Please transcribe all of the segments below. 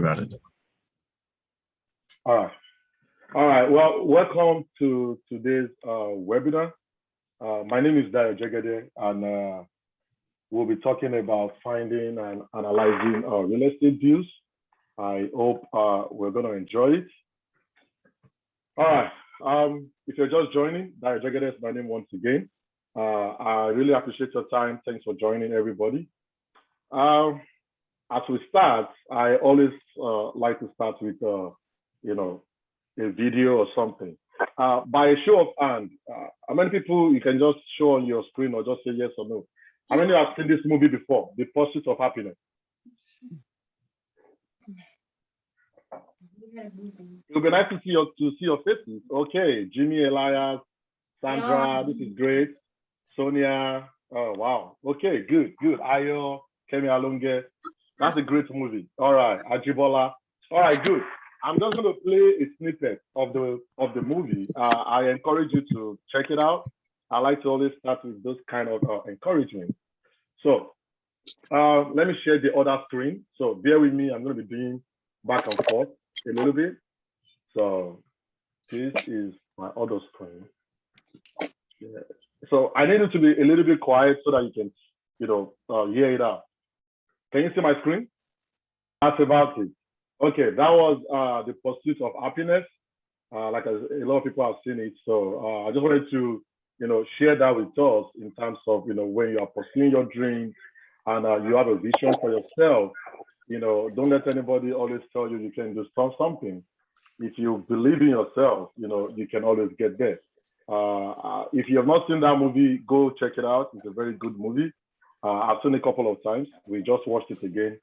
about it. All right. All right. Well, welcome to today's webinar. My name is Dayo Jegede, and we'll be talking about finding and analyzing real estate deals. I hope we're going to enjoy it. All right. If you're just joining, Dayo Jegede is my name once again. I really appreciate your time. Thanks for joining, everybody. As we start, I always like to start with, a video or something. By a show of hands, how many people you can just show on your screen or just say yes or no? How many have seen this movie before, The Pursuit of Happiness? It would be nice to see your faces. Okay, Jimmy, Elias, Sandra, this is great. Sonia, oh wow. Okay, good. Ayo, Kemi Alonge, that's a great movie. All right, Ajibola. All right, good. I'm just going to play a snippet of the movie. I encourage you to check it out. I like to always start with those kind of encouragement. So let me share the other screen. So bear with me. I'm going to be doing back and forth a little bit. So this is my other screen. Yeah. So I need it to be a little bit quiet so that you can, hear it out. Can you see my screen? That's about it. Okay, that was The Pursuit of Happiness. Like a lot of people have seen it. So I just wanted to, share that with us in terms of, when you are pursuing your dreams and you have a vision for yourself, don't let anybody always tell you you can do something. If you believe in yourself, you can always get there. If you have not seen that movie, go check it out. It's a very good movie. I've seen it a couple of times. We just watched it again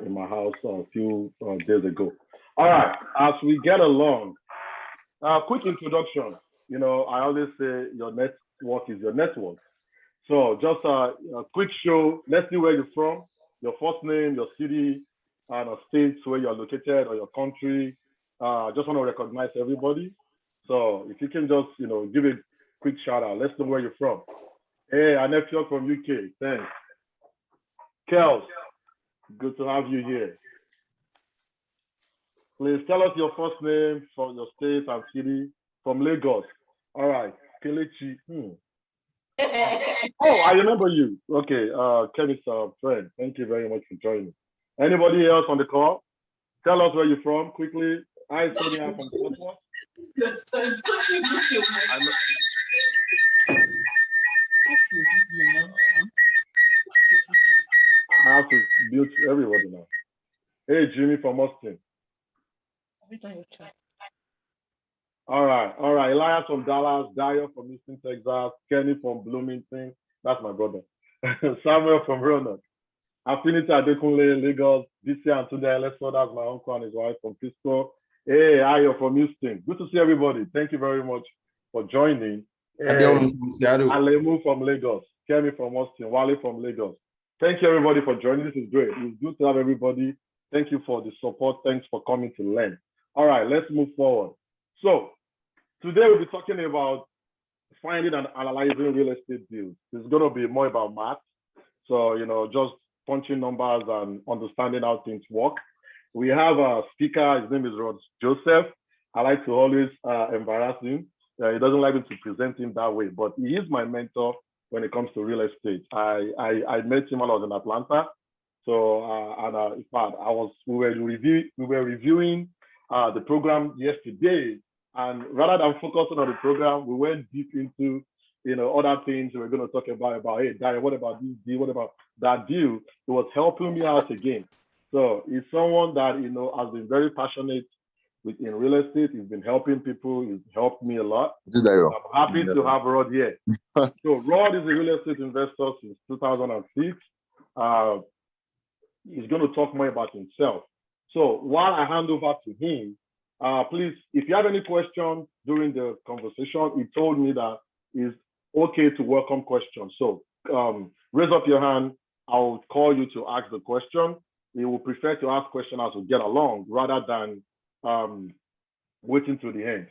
in my house a few days ago. All right, as we get along, quick introduction. I always say your network is your network. So just a quick show. Let's see where you're from, your first name, your city, and states where you're located or your country. Just want to recognize everybody. So if you can just, give a quick shout out. Let's know where you're from. Hey, Anefio from UK. Thanks. Kels, good to have you here. Please tell us your first name, from your state and city, from Lagos. All right, Kelechi. Oh, I remember you. Okay, Kevin's friend. Thank you very much for joining. Anybody else on the call? Tell us where you're from quickly. Hi, Sonia from Portland. I have to mute everybody now. Hey, Jimmy from Austin. All right. Elias from Dallas, Dayo from Houston, Texas, Kenny from Bloomington. That's my brother. Samuel from Roanoke. Affinity Adekunle, Lagos. DC Antunde Eleso, that's my uncle and his wife from Pisco. Hey, Ayo from Houston. Good to see everybody. Thank you very much for joining. Alemu from Lagos, Kemi from Austin, Wale from Lagos. Thank you everybody for joining. This is great. It's good to have everybody. Thank you for the support. Thanks for coming to learn. All right, let's move forward. So today we'll be talking about finding and analyzing real estate deals. It's going to be more about math. So, just punching numbers and understanding how things work. We have a speaker. His name is Rod Joseph. I like to always embarrass him. He doesn't like me to present him that way, but he is my mentor when it comes to real estate. I met him when I was in Atlanta. So, in fact, we were reviewing the program yesterday, and rather than focusing on the program, we went deep into other things we're going to talk about. Hey, Dario, what about this deal? What about that deal? It was helping me out again. So he's someone that has been very passionate in real estate. He's been helping people. He's helped me a lot. I'm happy to have Rod here. So Rod is a real estate investor since 2006. He's going to talk more about himself. So while I hand over to him, please, if you have any questions during the conversation, he told me that it's okay to welcome questions. So raise up your hand. I'll call you to ask the question. He will prefer to ask questions as we get along rather than waiting to the end.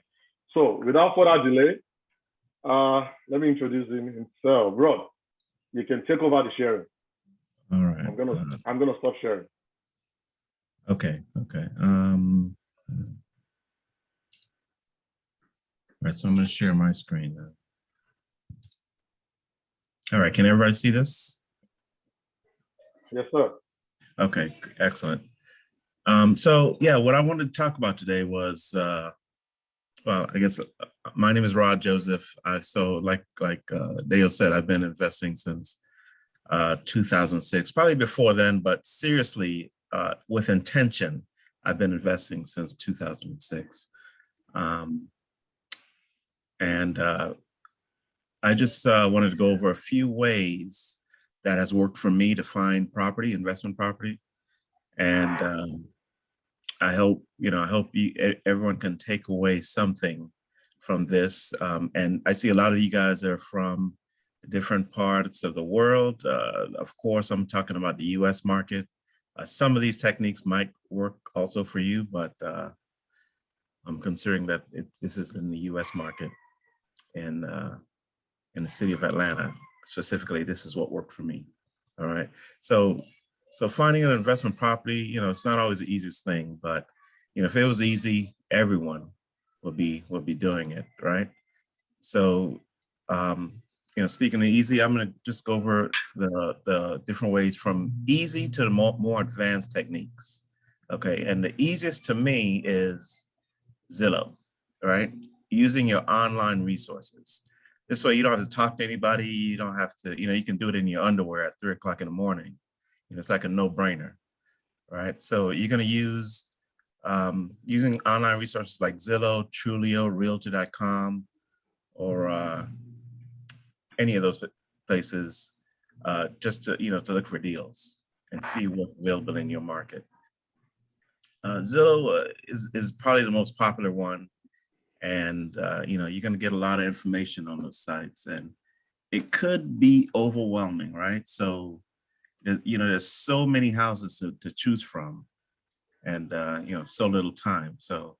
So without further delay, let me introduce him himself. Rod, you can take over the sharing. All right. I'm gonna stop sharing. Okay. Okay. All right. So I'm going to share my screen now. All right. Can everybody see this? Yes, sir. Okay. Excellent. So yeah, what I wanted to talk about today was, well, I guess my name is Rod Joseph. So like Dale said, I've been investing since 2006, probably before then, but seriously, with intention, I've been investing since 2006. Um, and I just wanted to go over a few ways that has worked for me to find property, investment property. And I hope, everyone can take away something from this. And I see a lot of you guys are from different parts of the world. Of course, I'm talking about the US market. Some of these techniques might work also for you, but I'm considering that this is in the US market in the city of Atlanta. Specifically, this is what worked for me. All right. So finding an investment property, it's not always the easiest thing, but if it was easy, everyone would be doing it, right? So speaking of easy, I'm going to just go over the different ways from easy to the more advanced techniques. Okay, and the easiest to me is Zillow, right? Using your online resources. This way you don't have to talk to anybody. You don't have to, you can do it in your underwear at 3 o'clock in the morning. It's like a no-brainer, right? So you're going to use using online resources like Zillow, Trulia, Realtor.com, or any of those places, just to look for deals and see what's available in your market. Zillow is probably the most popular one, and you're going to get a lot of information on those sites, and it could be overwhelming, right? So there's so many houses to choose from, and so little time. So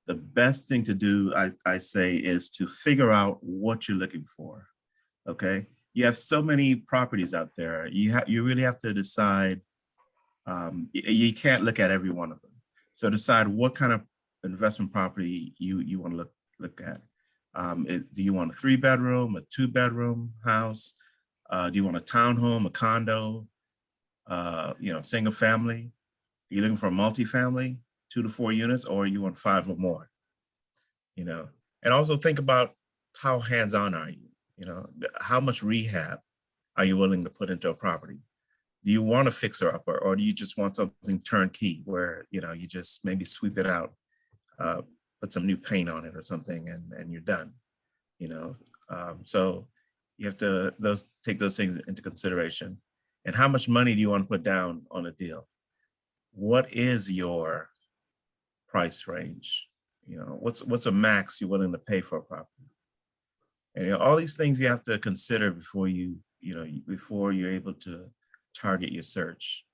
the best thing to do, I say, is to figure out what you're looking for. Okay, you have so many properties out there. You really have to decide. You can't look at every one of them. So decide what kind of investment property you want to look at. Do you want a 3-bedroom, a 2-bedroom house? Do you want a townhome, a condo, single family? Are you looking for a multifamily, 2 to 4 units, or you want 5 or more? And also think about how hands-on are you? How much rehab are you willing to put into a property? Do you want a fixer upper, or do you just want something turnkey where you just maybe sweep it out, put some new paint on it or something, and you're done? So you have to take those things into consideration. And how much money do you want to put down on a deal? What is your price range? What's a max you're willing to pay for a property? And all these things you have to consider before before you're able to target your search.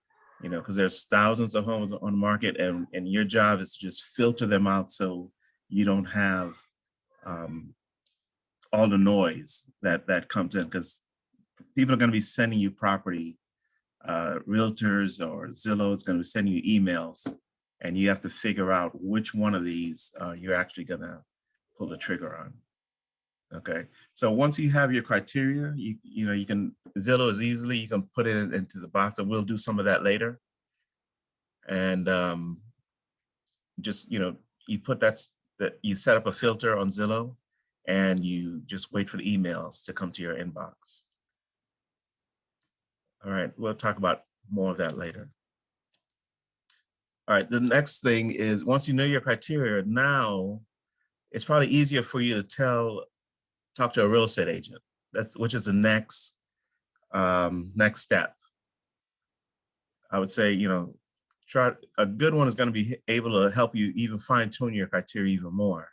Because there's thousands of homes on the market, and your job is to just filter them out so you don't have all the noise that comes in, because people are going to be sending you property. Realtors or Zillow is going to be sending you emails, and you have to figure out which one of these you're actually going to pull the trigger on. Okay, so once you have your criteria, you can, Zillow is easily, you can put it into the box, and we'll do some of that later. And just you put that you set up a filter on Zillow, and you just wait for the emails to come to your inbox. All right, we'll talk about more of that later. All right, the next thing is, once you know your criteria, now it's probably easier for you to talk to a real estate agent. Which is the next step. I would say, try a good one is going to be able to help you even fine tune your criteria even more,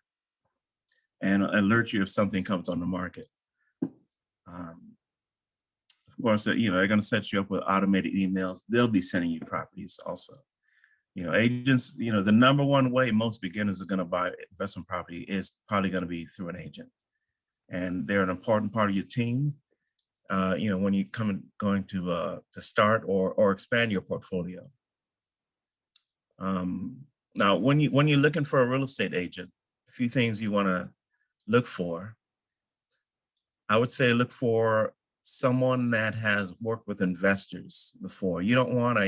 and alert you if something comes on the market. Of course, they're going to set you up with automated emails. They'll be sending you properties also. Agents, the number one way most beginners are going to buy investment property is probably going to be through an agent. And they're an important part of your team, when you going to start or expand your portfolio. Now, when you're looking for a real estate agent, a few things you want to look for. I would say look for someone that has worked with investors before. You don't want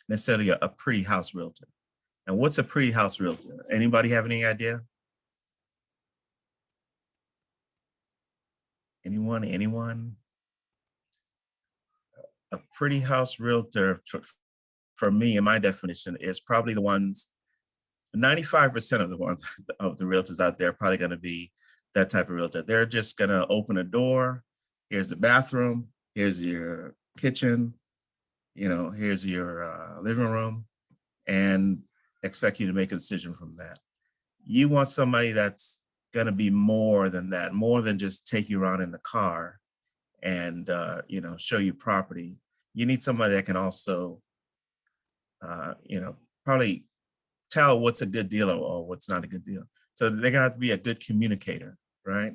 necessarily a pretty house realtor. And what's a pretty house realtor? Anybody have any idea? Anyone? A pretty house realtor, for me, in my definition, is probably the ones, 95% of the ones of the realtors out there are probably going to be that type of realtor. They're just going to open a door. Here's the bathroom. Here's your kitchen. Here's your living room, and expect you to make a decision from that. You want somebody that's going to be more than that, more than just take you around in the car and show you property. You need somebody that can also probably tell what's a good deal or what's not a good deal. So they're gonna have to be a good communicator, right?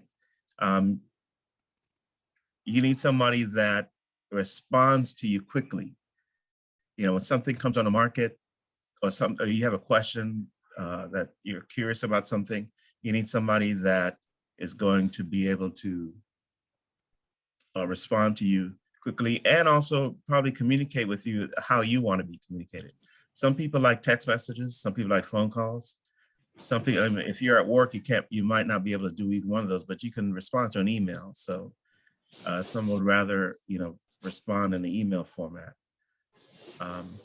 You need somebody that responds to you quickly. When something comes on the market or you have a question that you're curious about something, you need somebody that is going to be able to respond to you quickly and also probably communicate with you how you want to be communicated. Some people like text messages, some people like phone calls. Some people, if you're at work, you might not be able to do either one of those, but you can respond to an email. So some would rather, respond in the email format.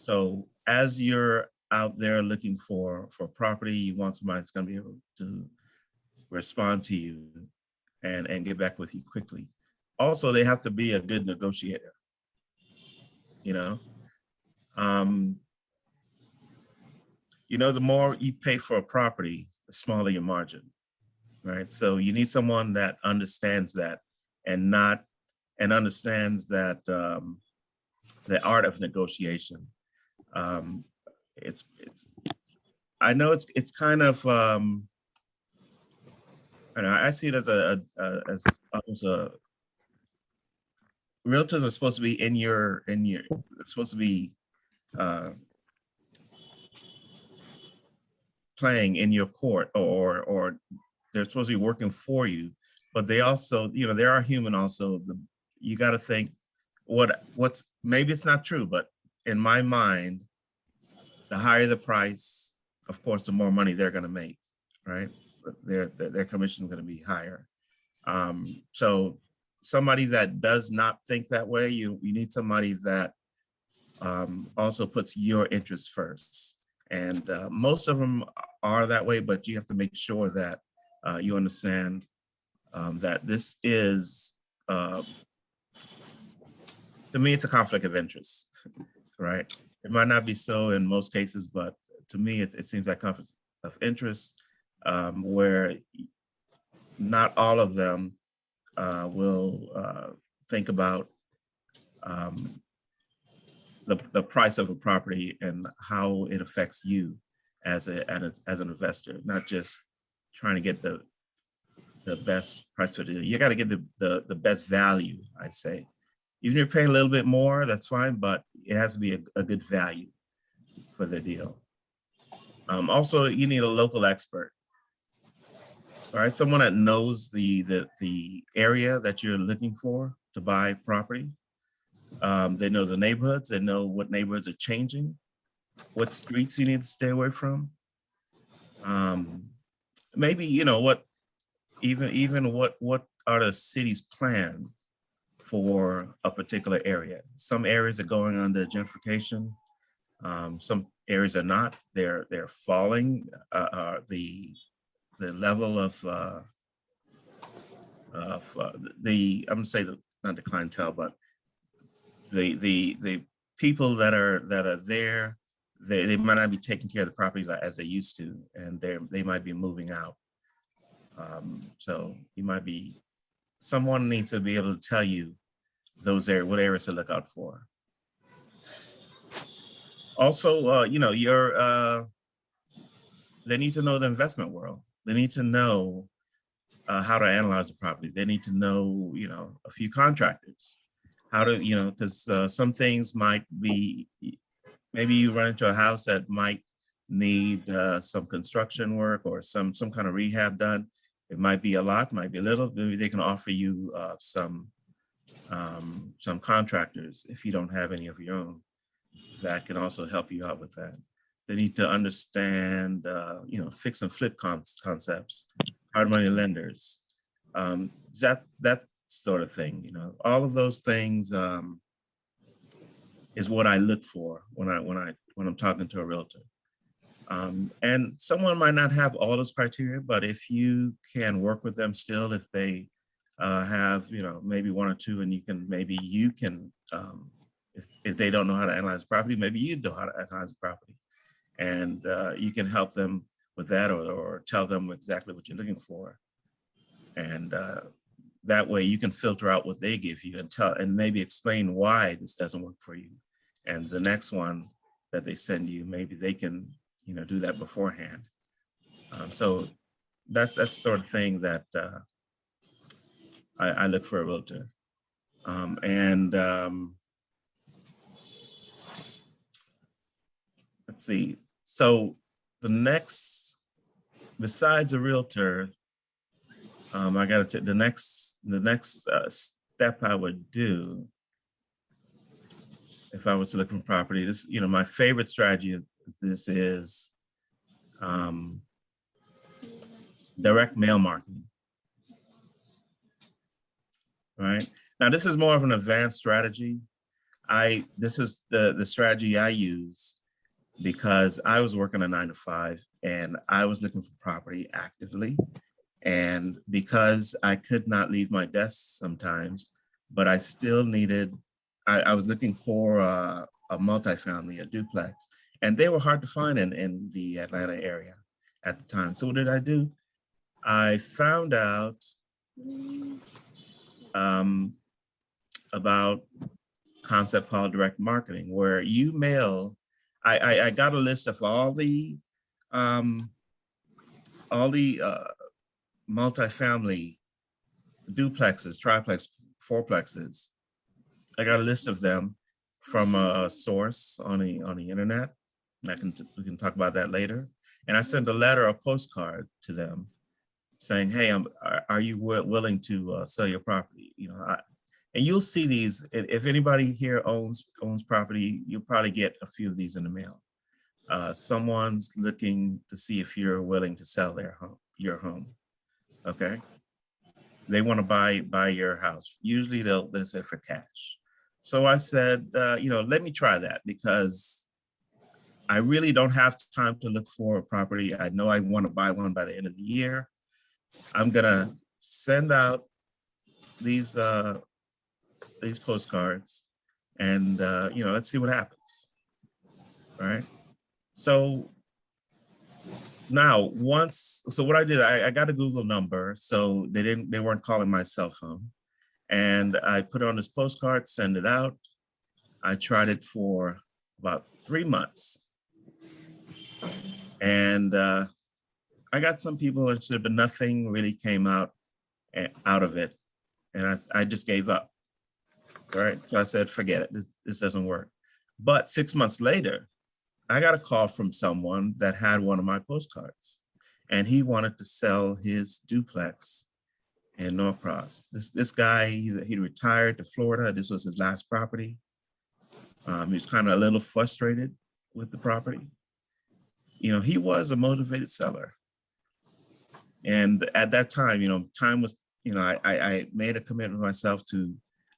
So as you're out there looking for property, you want somebody that's going to be able to respond to you and get back with you quickly. Also, they have to be a good negotiator. The more you pay for a property, the smaller your margin, right? So you need someone that understands that and understands that the art of negotiation. I know it's kind of I see it as as almost a realtors are supposed to be supposed to be playing in your court or they're supposed to be working for you, but they also, they are human also. You got to think what's maybe it's not true, but in my mind, the higher the price, of course, the more money they're going to make, right? Their commission is going to be higher. So somebody that does not think that way, you need somebody that also puts your interests first. And most of them are that way, but you have to make sure that you understand that this is, to me, it's a conflict of interest, right? It might not be so in most cases, but to me, it seems like conflict of interest where not all of them will think about the price of a property and how it affects you as an investor, not just trying to get the best price for the deal. You got to get the best value, I'd say. Even if you're paying a little bit more, that's fine, but it has to be a good value for the deal. Also, you need a local expert. All right, someone that knows the area that you're looking for to buy property. They know the neighborhoods. They know what neighborhoods are changing, what streets you need to stay away from. Maybe what are the city's plans for a particular area? Some areas are going under gentrification. Some areas are not. They're falling. The level of I'm gonna say not the clientele, but the people that are there, they might not be taking care of the property as they used to, and they might be moving out. So someone needs to be able to tell you those areas, what areas to look out for. Also, they need to know the investment world. They need to know how to analyze the property. They need to know, a few contractors, how to, because some things might be, maybe you run into a house that might need some construction work or some kind of rehab done. It might be a lot, might be a little. Maybe they can offer you some contractors if you don't have any of your own that can also help you out with that. They need to understand, fix and flip concepts, hard money lenders, that sort of thing. All of those things is what I look for when I'm talking to a realtor. And someone might not have all those criteria, but if you can work with them still, if they have, maybe one or two, and you can, if they don't know how to analyze property, maybe you know how to analyze property, and you can help them with that, or tell them exactly what you're looking for. And that way you can filter out what they give you and maybe explain why this doesn't work for you. And the next one that they send you, maybe they can, do that beforehand. So that's the sort of thing that I look for a realtor. Let's see. So the next, besides a realtor, I got to the next step I would do if I was to look for property. This, my favorite strategy of this is direct mail marketing. Right now, this is more of an advanced strategy. This is the strategy I use because I was working a 9-to-5 and I was looking for property actively. And because I could not leave my desk sometimes, but I still needed, I was looking for a multifamily, a duplex, and they were hard to find in the Atlanta area at the time. So what did I do? I found out about a concept called direct marketing, where you mail, I got a list of all the multifamily duplexes, triplex, fourplexes. I got a list of them from a source on the internet. We can talk about that later. And I sent a letter, a postcard to them saying, "Hey, are you willing to sell your property?" And you'll see these. If anybody here owns property, you'll probably get a few of these in the mail. Someone's looking to see if you're willing to sell your home. Okay, they want to buy your house. Usually they'll say for cash. So I said, let me try that because I really don't have time to look for a property. I know I want to buy one by the end of the year. I'm gonna send out these postcards, and let's see what happens. All right. So now, so what I did, I got a Google number, so they weren't calling my cell phone, and I put it on this postcard, send it out. I tried it for about 3 months, and I got some people interested, but nothing really came out of it, and I just gave up. All right, so I said, forget it. This doesn't work. But 6 months later, I got a call from someone that had one of my postcards, and he wanted to sell his duplex in Norcross. This guy, he retired to Florida. This was his last property. He was kind of a little frustrated with the property. He was a motivated seller. And at that time, time was, I made a commitment myself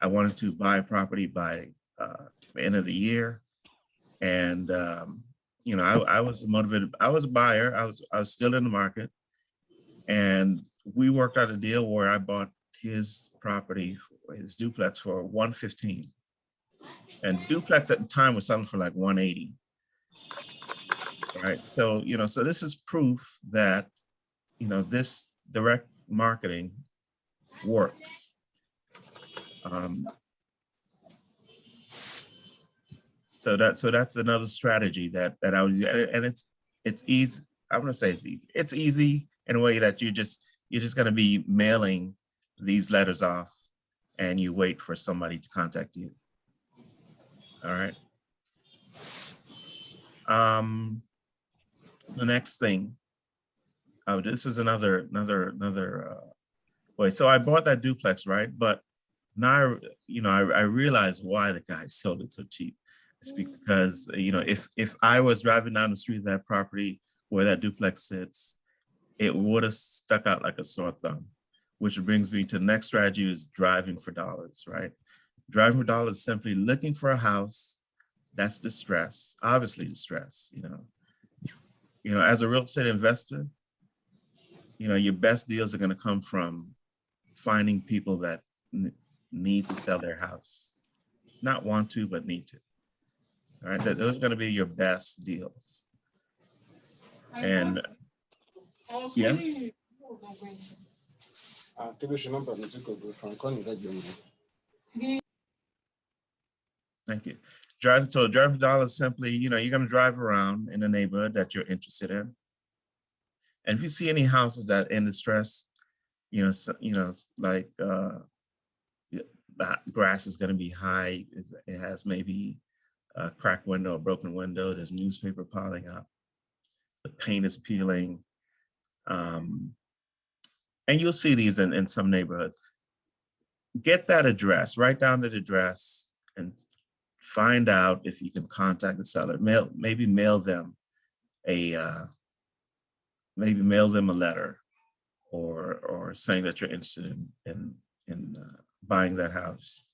I wanted to buy a property by the end of the year. And, I was motivated. I was a buyer. I was still in the market. And we worked out a deal where I bought his property, his duplex, for $115. And duplex at the time was selling for like $180. Right. So, so this is proof that, this direct marketing works. So that's another strategy that I was, and it's easy. I'm gonna say it's easy. It's easy in a way that you're just gonna be mailing these letters off, and you wait for somebody to contact you. All right. The next thing, this is another way. So I bought that duplex, right? But now, I realize why the guy sold it so cheap. It's because, if I was driving down the street of that property where that duplex sits, it would have stuck out like a sore thumb, which brings me to the next strategy is driving for dollars, right? Driving for dollars is simply looking for a house that's distressed, obviously distressed, as a real estate investor, your best deals are going to come from finding people that need to sell their house, not want to, but need to. All right, those are going to be your best deals. And yeah. Thank you. Driving for dollars simply, you're going to drive around in the neighborhood that you're interested in. And if you see any houses that in distress, like the grass is going to be high. It has maybe a cracked window, a broken window. There's newspaper piling up. The paint is peeling. And you'll see these in some neighborhoods. Get that address, write down the address, and find out if you can contact the seller. Maybe mail them a letter or saying that you're interested in buying that house.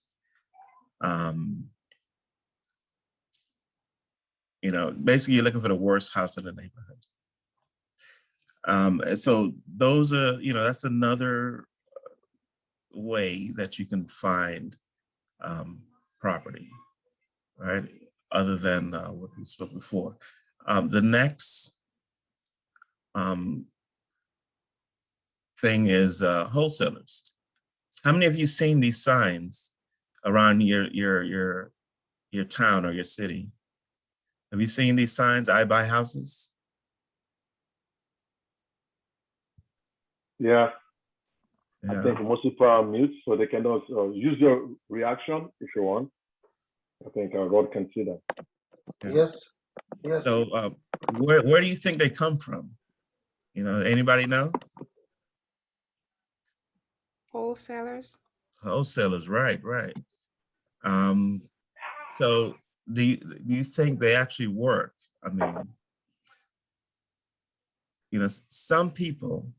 Basically you're looking for the worst house in the neighborhood. And so those are, that's another way that you can find property, right? Other than what we spoke before. The next thing is wholesalers. How many of you seen these signs around your town or your city? Have you seen these signs? I buy houses. Yeah. I think most people are mute, so they can also use your reaction if you want. I think God can see that. Yeah. Yes. So where do you think they come from? Anybody know? Wholesalers. Wholesalers, right. So do you think they actually work? I mean, some people,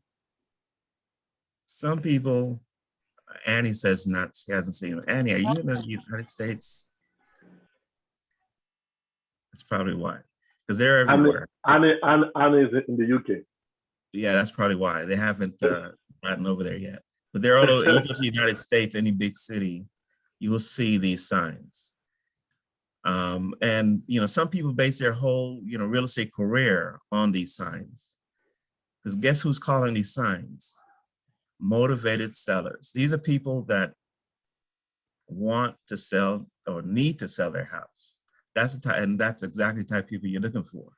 Annie says not, she hasn't seen them. Annie, are you in the United States? That's probably why, because they're everywhere. Annie is in the UK. Yeah, that's probably why. They haven't gotten over there yet. But they're all over. If you go to the United States, any big city, you will see these signs. And some people base their whole real estate career on these signs. Because guess who's calling these signs? Motivated sellers. These are people that want to sell or need to sell their house. That's the type, and that's exactly the type of people you're looking for.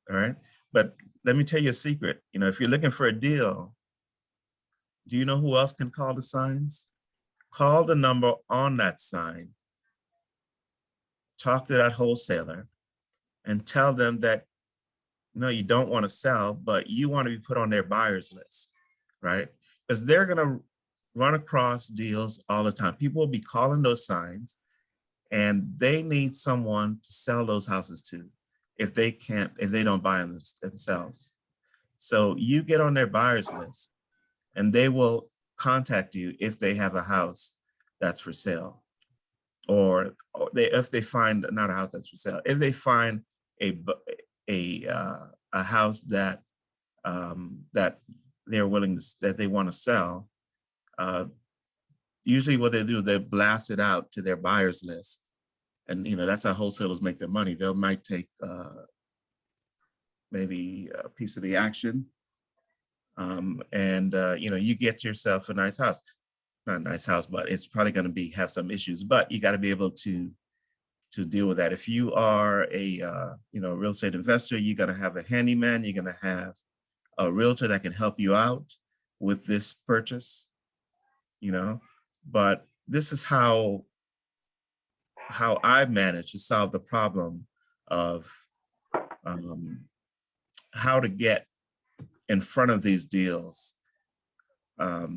All right. But let me tell you a secret. If you're looking for a deal, do you know who else can call the signs? Call the number on that sign, talk to that wholesaler, and tell them that, you don't want to sell, but you want to be put on their buyer's list, right? Because they're going to run across deals all the time. People will be calling those signs, and they need someone to sell those houses to if they don't buy them themselves. So you get on their buyer's list, and they will contact you if they have a house that's for sale, or if they find not a house that's for sale, if they find a house that that they're willing to, that they want to sell. Usually what they do is they blast it out to their buyers list, and that's how wholesalers make their money. They might take maybe a piece of the action. You get yourself a nice house. Not a nice house, but it's probably going to have some issues, but you got to be able to deal with that. If you are a real estate investor, you're going to have a handyman, you're going to have a realtor that can help you out with this purchase, but this is how I managed to solve the problem of how to get in front of these deals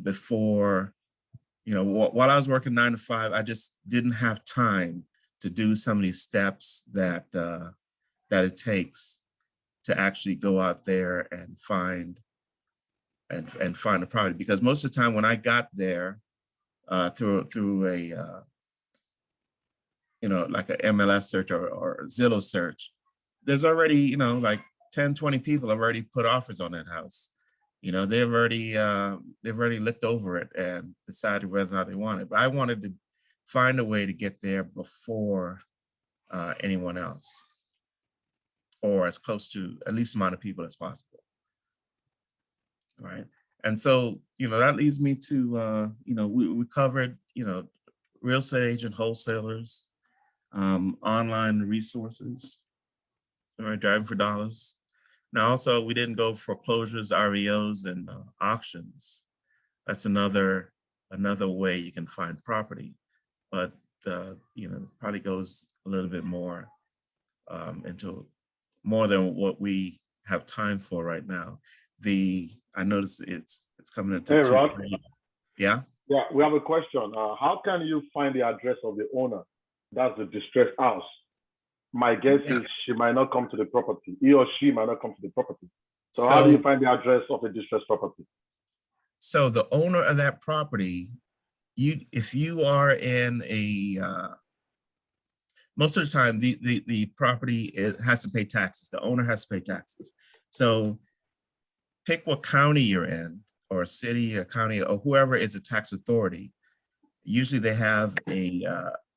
before, while I was working 9 to 5, I just didn't have time to do some of these steps that it takes to actually go out there and find a property. Because most of the time when I got there through a like a MLS search or Zillow search, there's already like 10, 20 people have already put offers on that house. They've already looked over it and decided whether or not they want it. But I wanted to find a way to get there before anyone else, or as close to at least amount of people as possible. Right. And so, that leads me to, we covered, real estate agent, wholesalers, online resources, right, driving for dollars. Now, also, we didn't go foreclosures, REOs, and auctions. That's another way you can find property, but it probably goes a little bit more into more than what we have time for right now. I noticed it's coming into Hey, Ross. Yeah. Yeah, we have a question. How can you find the address of the owner? That's the distressed house. My guess is she might not come to the property. He or she might not come to the property. So how do you find the address of a distressed property? So the owner of that property, if you are in a, most of the time, the property has to pay taxes. The owner has to pay taxes. So pick what county you're in, or a city, a county, or whoever is a tax authority. Usually they have a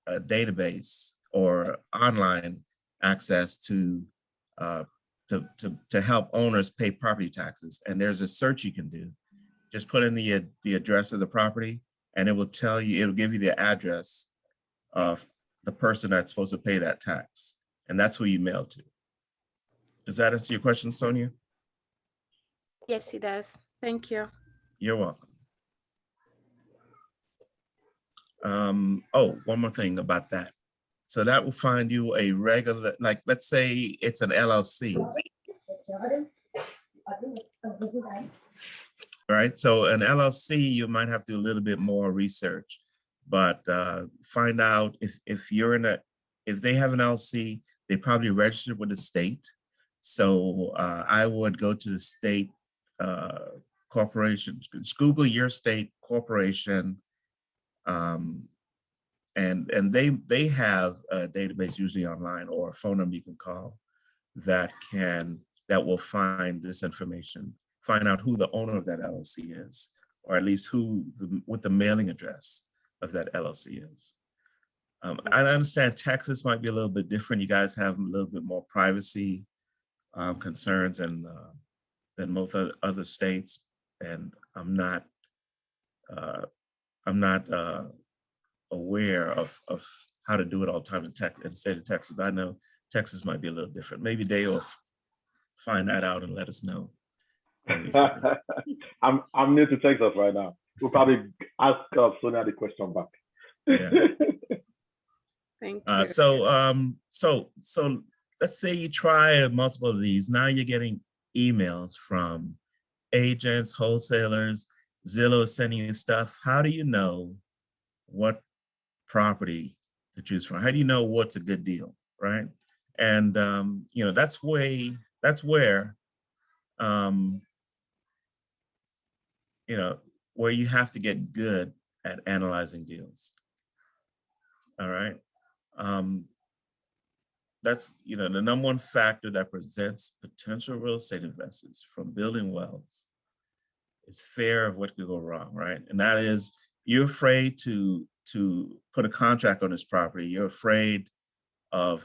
database or online access to help owners pay property taxes. And there's a search you can do. Just put in the address of the property, and it will tell you, it'll give you the address of the person that's supposed to pay that tax. And that's who you mail to. Does that answer your question, Sonia? Yes, it does. Thank you. You're welcome. Oh, one more thing about that. So that will find you a regular, like, let's say it's an LLC. All right, so an LLC, you might have to do a little bit more research, but find out if they have an LLC, they probably registered with the state. So I would go to the state corporation, Google your state corporation, and they have a database usually online, or a phone number you can call that will find this information, find out who the owner of that LLC is, or at least what the mailing address of that LLC is. I understand Texas might be a little bit different. You guys have a little bit more privacy concerns than most other states, and I'm not aware of how to do it all the time in the state of Texas. But I know Texas might be a little different. Maybe they will find that out and let us know. I'm new to Texas right now. We'll probably ask Sonia the question back. Yeah. Thank you. So let's say you try multiple of these. Now you're getting emails from agents, wholesalers, Zillow is sending you stuff. How do you know what property to choose from? How do you know what's a good deal, right? And that's where where you have to get good at analyzing deals. All right. That's the number one factor that prevents potential real estate investors from building wealth is fear of what could go wrong, right? And that is, you're afraid to put a contract on this property. You're afraid of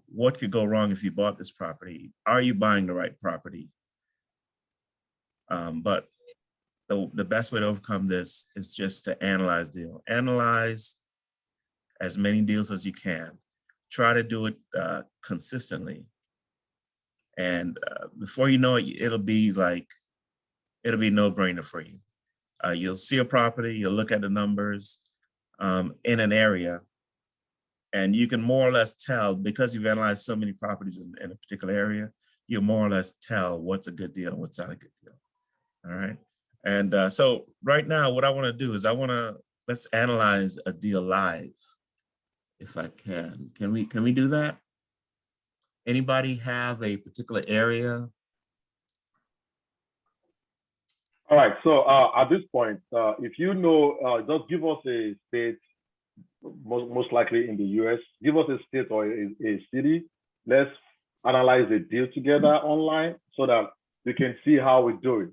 what could go wrong if you bought this property. Are you buying the right property? But the best way to overcome this is just to analyze deal. Analyze as many deals as you can. Try to do it consistently. And before you know it, it'll be no-brainer for you. You'll see a property, you'll look at the numbers in an area, and you can more or less tell, because you've analyzed so many properties in a particular area, you more or less tell what's a good deal and what's not a good deal. All right. And so right now, what I want to do is let's analyze a deal live, if I can. Can we do that? Anybody have a particular area? All right. So at this point, if you know, just give us a state, most likely in the US. Give us a state or a city. Let's analyze a deal together online so that we can see how we do it.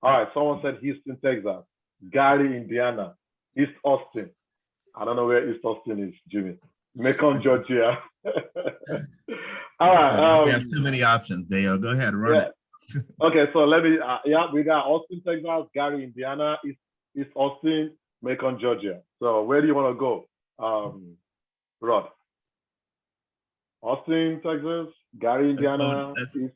All right. Someone said Houston, Texas. Gary, Indiana. East Austin. I don't know where East Austin is, Jimmy. Macon, Georgia. All right. We have too many options, Dale. Go ahead, run it. Okay, so let me, we got Austin, Texas, Gary, Indiana, East Austin, Macon, Georgia. So where do you want to go, Rod? Austin, Texas, Gary, Indiana, East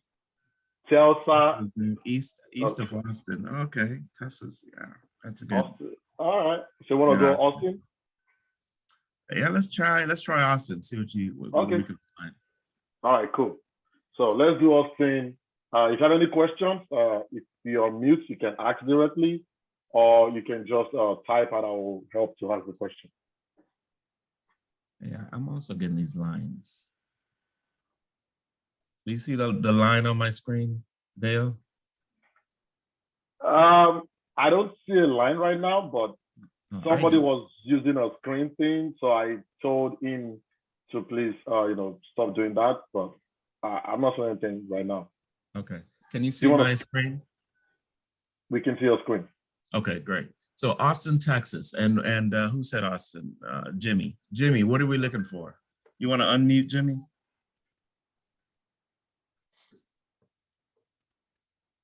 Chelsea. East of Austin. Okay, Texas. Yeah, that's a good. Austin. All right. So you want to go Austin? Yeah, let's try Austin. See what we can find. All right, cool. So let's do Austin. If you have any questions, if you're on mute, you can ask directly, or you can just type and I will help to ask the question. Yeah, I'm also getting these lines. Do you see the line on my screen, Dale? I don't see a line right now, but somebody was using a screen thing, so I told him to please, stop doing that. But I'm not saying anything right now. Okay. Can you see my screen? We can see your screen. Okay, great. So Austin, Texas, and who said Austin? Jimmy. Jimmy, what are we looking for? You want to unmute, Jimmy?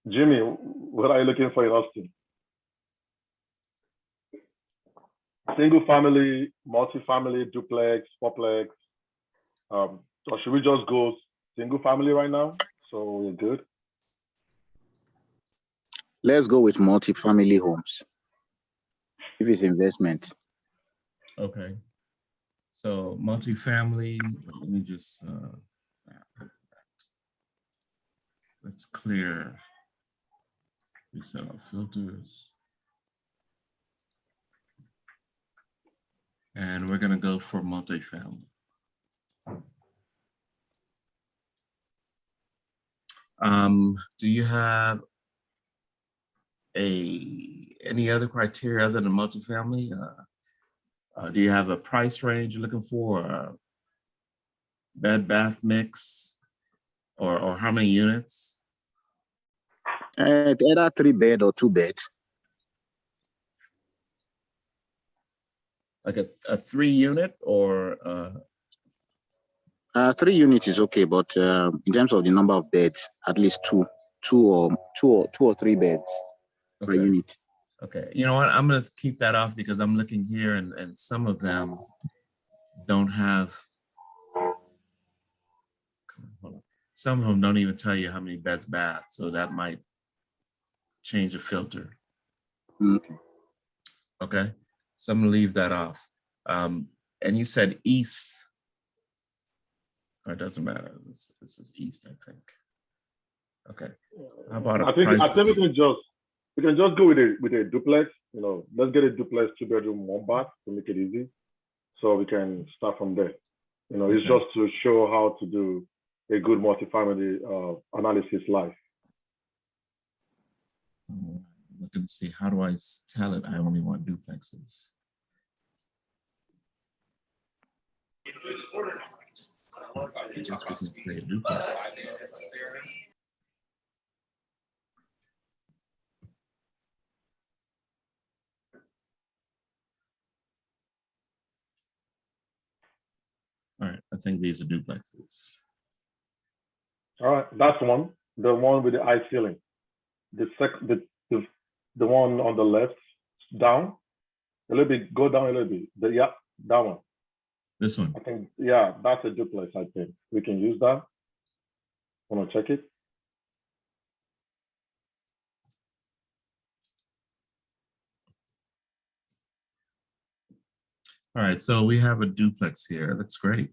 Jimmy, what are you looking for in Austin? Single family, multi-family, duplex, fourplex. Or should we just go single family right now? So we're good. Let's go with multi-family homes. If it's investment. Okay. So multi-family, let me just, let's clear. We set our filters. And we're gonna go for multi-family. Do you have any other criteria other than multifamily? Do you have a price range you're looking for? Bed bath mix, or how many units? Either 3-bed or 2-bed. Like a 3-unit or 3 units is okay, but in terms of the number of beds, at least two or 3 beds per unit. Okay, you know what? I'm gonna keep that off because I'm looking here and some of them don't have. Some of them don't even tell you how many beds, baths, so that might change the filter. Okay. Okay, so I'm gonna leave that off. And you said east. Or it doesn't matter. This is east, I think. Okay. How about I think we can just go with a duplex. Let's get a duplex 2-bedroom, 1 bath to make it easy. So we can start from there. It's just to show how to do a good multifamily analysis live. Look and see, how do I tell it I only want duplexes? Just because they duplex. All right, I think these are duplexes. All right, that's one. The one with the high ceiling. The one on the left, down a little bit. Go down a little bit. That one. This one. I think, yeah, that's a duplex. I think we can use that. Want to check it? All right, so we have a duplex here. That's great.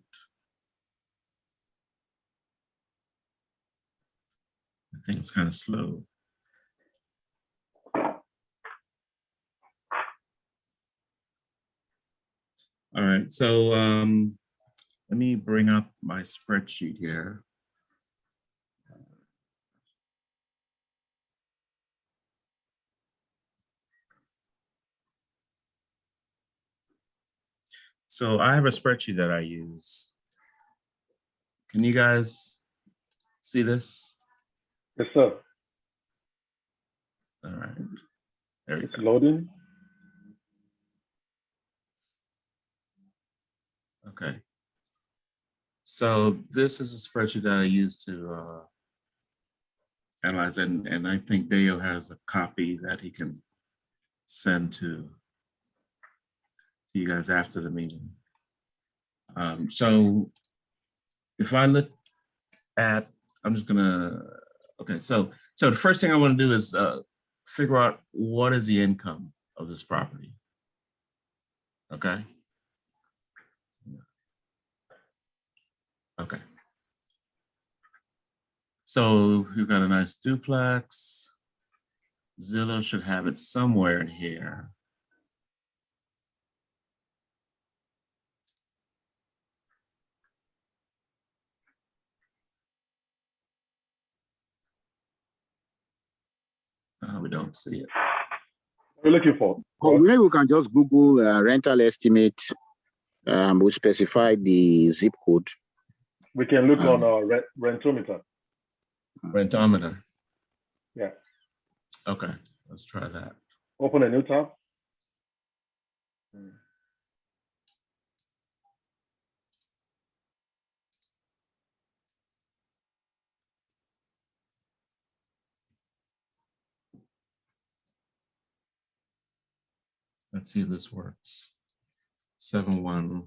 think it's kind of slow. All right, so let me bring up my spreadsheet here. So I have a spreadsheet that I use. Can you guys see this? Yes, sir. All right, there we It's go. loading. Okay. So this is a spreadsheet that I use to analyze, and I think Deo has a copy that he can send to you guys after the meeting. So if I look at, I'm just gonna, okay, so the first thing I want to do is figure out what is the income of this property. Okay. Okay. So you've got a nice duplex. Zillow should have it somewhere in here. We don't see it. What are you looking for? Oh, maybe we can just Google rental estimate. We specify the zip code. We can look on our Rentometer. Rentometer. Yeah. Okay, let's try that. Open a new tab. Let's see if this works. 7-1.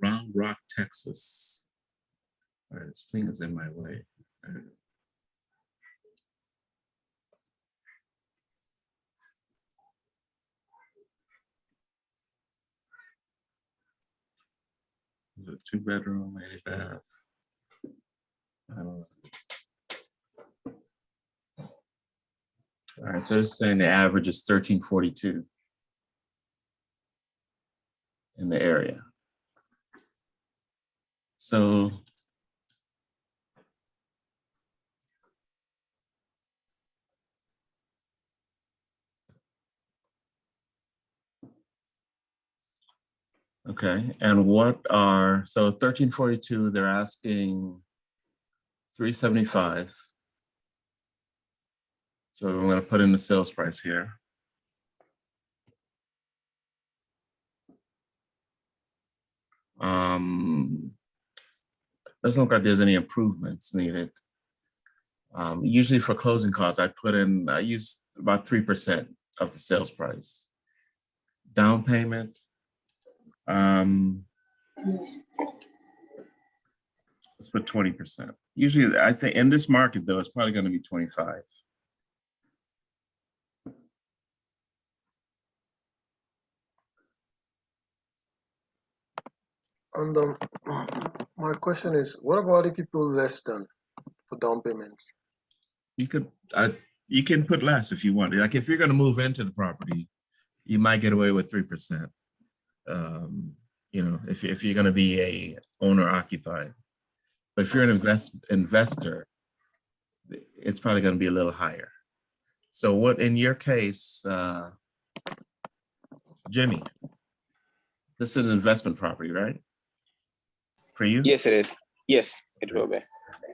Round Rock, Texas. All right, this thing is in my way. All right. Is it 2-bedroom, 8-bath? I don't know. All right, so it's saying the average is 1342 in the area. So okay, and what are, so 1342, they're asking 375. So I'm going to put in the sales price here. Doesn't look like there's any improvements needed. Usually for closing costs, I use about 3% of the sales price. Down payment. Let's put 20%. Usually, I think in this market though, it's probably going to be 25. And my question is, what about if people less than for down payments? You can put less if you want. Like if you're going to move into the property, you might get away with 3%. You know, if you're going to be a owner occupied, but if you're an investor, it's probably going to be a little higher. So what in your case, Jimmy, this is an investment property, right? For you? Yes, it is. Yes, it will be.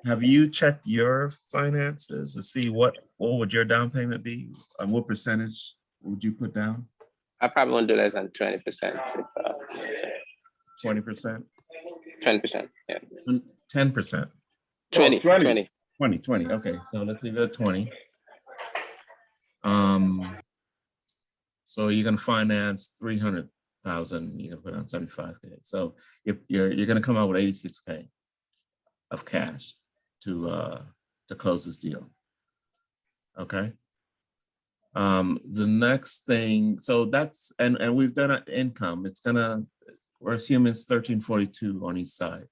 Have you checked your finances to see what would your down payment be? What percentage would you put down? I probably won't do less than 20%. 20%? 20%, yeah. 10%? 20, 20. 20. Okay, so let's leave it at 20. So you're gonna finance 300,000. You're gonna put on 75K. So you're gonna come out with 86K of cash to close this deal. Okay. The next thing, so that's, and we've done an income. It's gonna, we're assuming it's 1342 on each side.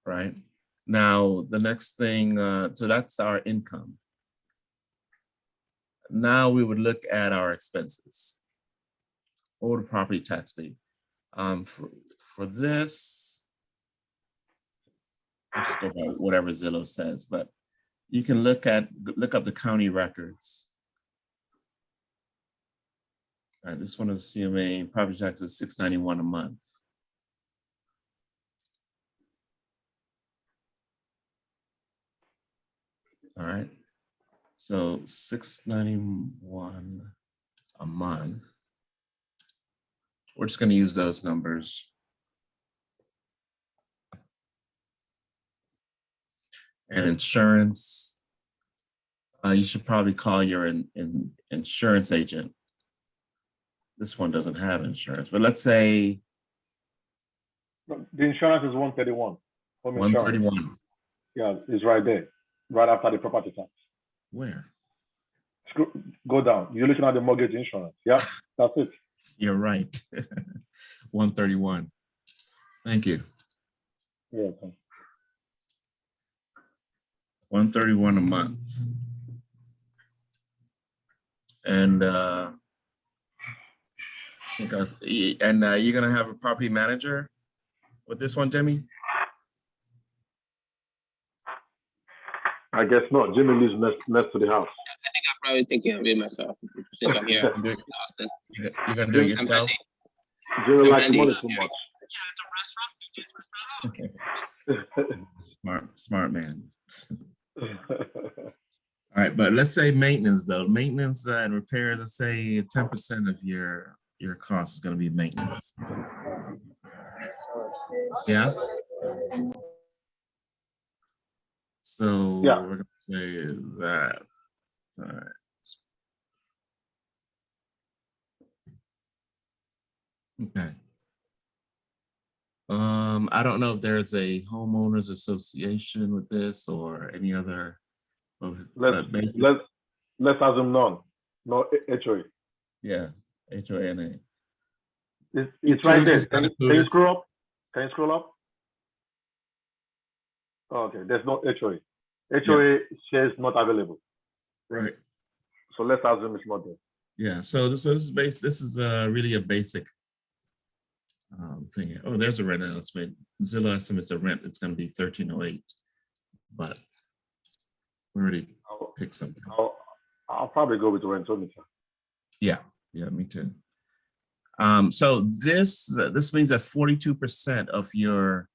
Right? Now, the next thing, so that's our income. Now we would look at our expenses. What would the property tax be? For this, let's just go by whatever Zillow says, but you can look up the county records. All right, this one is assuming property tax is $691 a month. All right, so $691 a month. We're just going to use those numbers. And insurance, you should probably call your insurance agent. This one doesn't have insurance, but let's say The insurance is 131. 131. Yeah, it's right there, right after the property tax. Where? Go down. You're looking at the mortgage insurance. Yeah, that's it. You're right. 131. Thank you. Yeah. Okay. 131 a month. And you're gonna have a property manager with this one, Jimmy? I guess not. Jimmy lives next to the house. I think I'll probably take care of it myself since I'm here in Austin. You're gonna do it yourself? Zero likes money too much. Smart man. All right, but let's say maintenance though. Maintenance and repairs, let's say 10% of your cost is going to be maintenance. Yeah. So yeah, we're going to say that. All right. Okay. I don't know if there's a homeowners association with this or any other. Let's assume none. No HOA. Yeah, HOA. It's right there. Can you scroll up? Can you scroll up? Oh, okay, there's no HOA. HOA shares not available. Right. So let's assume it's not there. Yeah. So this is really a basic thing. Oh, there's a rent estimate. Zillow estimates the rent. It's going to be 1308, but we already picked something. I'll probably go with the rentometer. Yeah, me too. So this means that 42% of your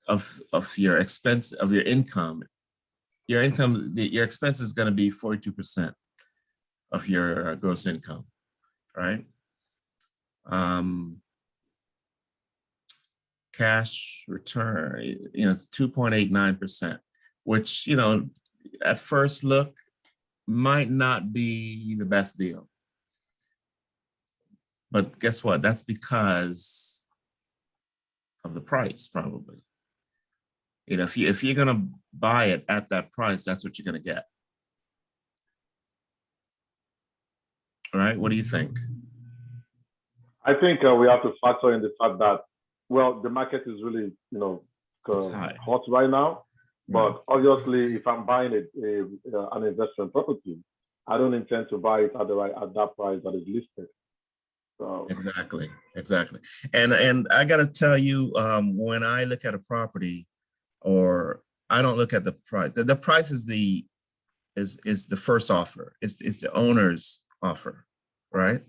of your expense of your income, your expense is going to be 42% of your gross income, right? Cash return, it's 2.89%, which, at first look might not be the best deal. But guess what? That's because of the price, probably. If you're going to buy it at that price, that's what you're going to get. All right, what do you think? I think we have to factor in the fact that, well, the market is really, hot right now. But obviously, if I'm buying an investment property, I don't intend to buy it at that price that is listed. So exactly. And I got to tell you, when I look at a property, or I don't look at the price. The price is the first offer. It's the owner's offer, right?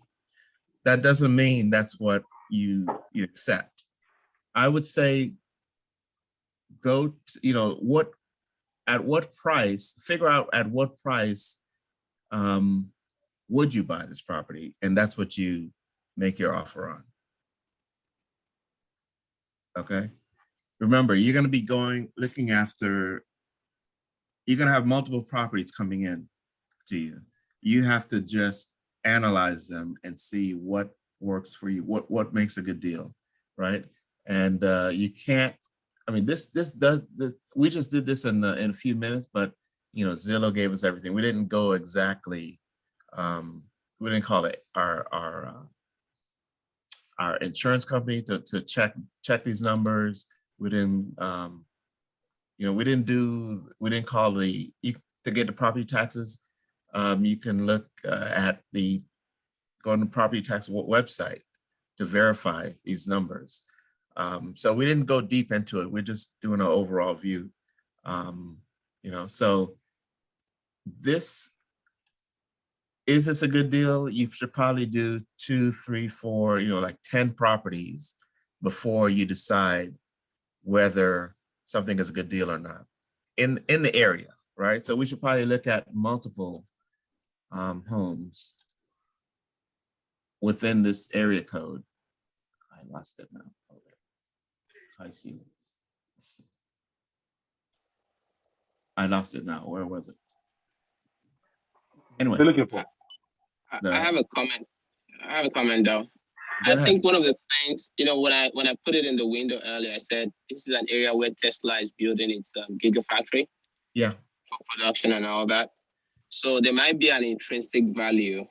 That doesn't mean that's what you accept. I would say go to, at what price, figure out at what price would you buy this property, and that's what you make your offer on. Okay. Remember, you're going to be looking after, you're going to have multiple properties coming in to you. You have to just analyze them and see what works for you, what makes a good deal, right? And you can't I mean, we just did this in a few minutes, but you know, Zillow gave us everything. We didn't go exactly, we didn't call it our insurance company to check these numbers. We didn't, you know, we didn't call to get the property taxes. You can look go on the property tax website to verify these numbers. So we didn't go deep into it. We're just doing an overall view. You know, so is this a good deal? You should probably do 2, 3, 4, you know, like 10 properties before you decide whether something is a good deal or not in the area, right? So we should probably look at multiple homes within this area code. I lost it now. I see it. I lost it now. Where was it? Anyway. Still looking for. I have a comment. I have a comment though. Go I ahead. think one of the things, you know, when I put it in the window earlier, I said this is an area where Tesla is building its gigafactory Yeah. for production and all that. So there might be an intrinsic value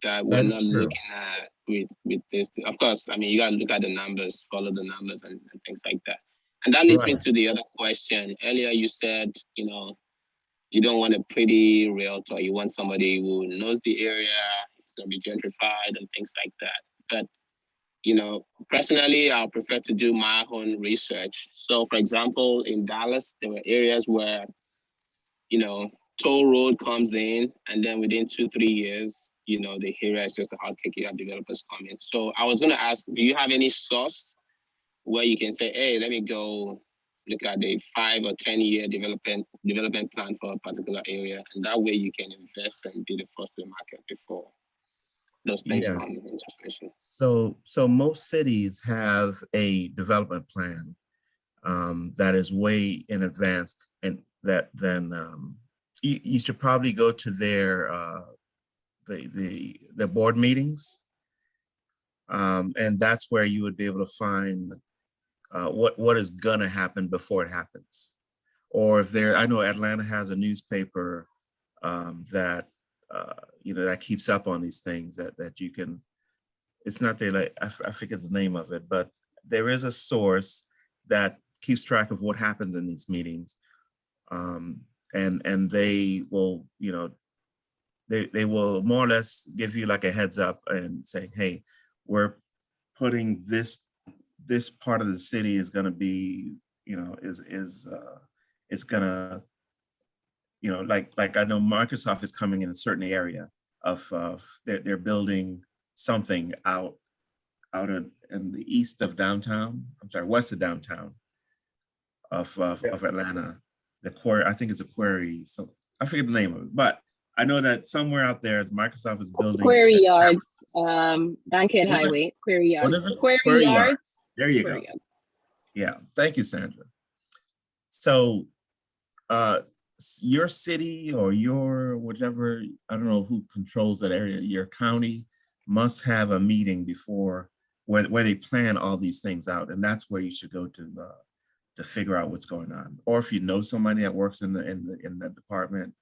that we're That is not true. looking at with this. Of course, I mean, you got to look at the numbers, follow the numbers and things like that. And that leads me Right. to the other question. Earlier, you said, you know, you don't want a pretty realtor. You want somebody who knows the area, it's going to be gentrified and things like that. But, you know, personally, I prefer to do my own research. So, for example, in Dallas, there were areas where, you know, toll road comes in, and then within 2-3 years, you know, the area is just a hot cake. You have developers coming. So I was going to ask, do you have any source where you can say, hey, let me go look at the 5 or 10 year development plan for a particular area, and that way you can invest and be the first to the market before those things come Yes. into situation. So most cities have a development plan that is way in advance, and that then you should probably go to their the board meetings, and that's where you would be able to find what is gonna happen before it happens. Or if I know Atlanta has a newspaper that you know, that keeps up on these things that you can. It's not I forget the name of it, but there is a source that keeps track of what happens in these meetings, and they will, you know, they will more or less give you like a heads up and say, hey, we're putting this part of the city is going to be, you know, it's going to, you know, like I know Microsoft is coming in a certain area of they're building something out in the east of downtown. I'm sorry, west of downtown of Atlanta. The quarry, I think it's a quarry. So I forget the name of it, but I know that somewhere out there, Microsoft is building Quarry Yards, Bankhead What is it? Highway, Quarry Yards. What is it? Quarry Quarry Yard. Yards. There you Quarry go. Yards. Yeah, thank you, Sandra. So your city or your whatever, I don't know who controls that area, your county must have a meeting before where they plan all these things out, and that's where you should go to figure out what's going on. Or if you know somebody that works in the department,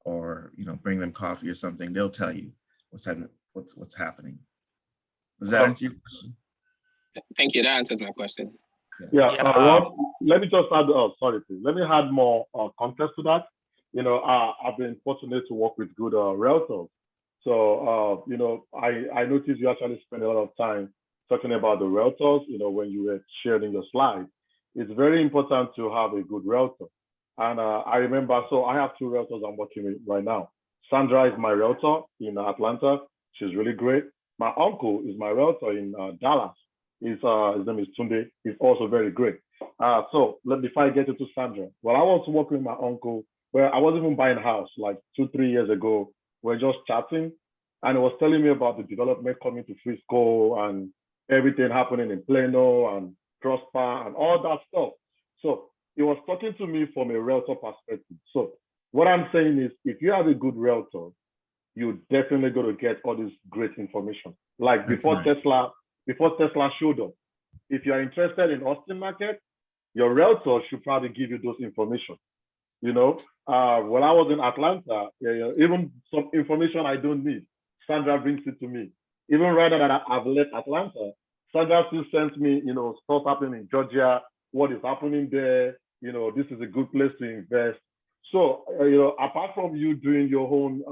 or you know, bring them coffee or something, they'll tell you what's happening. Does that answer your question? Thank you. That answers my question. Yeah, Rob, let me just add, sorry, please. Let me add more context to that. You know, I've been fortunate to work with good realtors. So, you know, I noticed you actually spend a lot of time talking about the realtors, you know, when you were sharing your slides. It's very important to have a good realtor. And I remember, so I have 2 realtors I'm working with right now. Sandra is my realtor in Atlanta. She's really great. My uncle is my realtor in Dallas. His name is Tunde. He's also very great. So before I get into Sandra, well, I was working with my uncle where I wasn't even buying a house like 2-3 years ago. We're just chatting, and he was telling me about the development coming to Frisco and everything happening in Plano and Prosper and all that stuff. So he was talking to me from a realtor perspective. So what I'm saying is, if you have a good realtor, you're definitely going to get all this great information. Like before Tesla showed up. If you're interested in Austin market, your realtor should probably give you those information. You know, when I was in Atlanta, even some information I don't need, Sandra brings it to me. Even right now that I've left Atlanta, Sandra still sends me, stuff happening in Georgia, what is happening there. This is a good place to invest. So, apart from you doing your own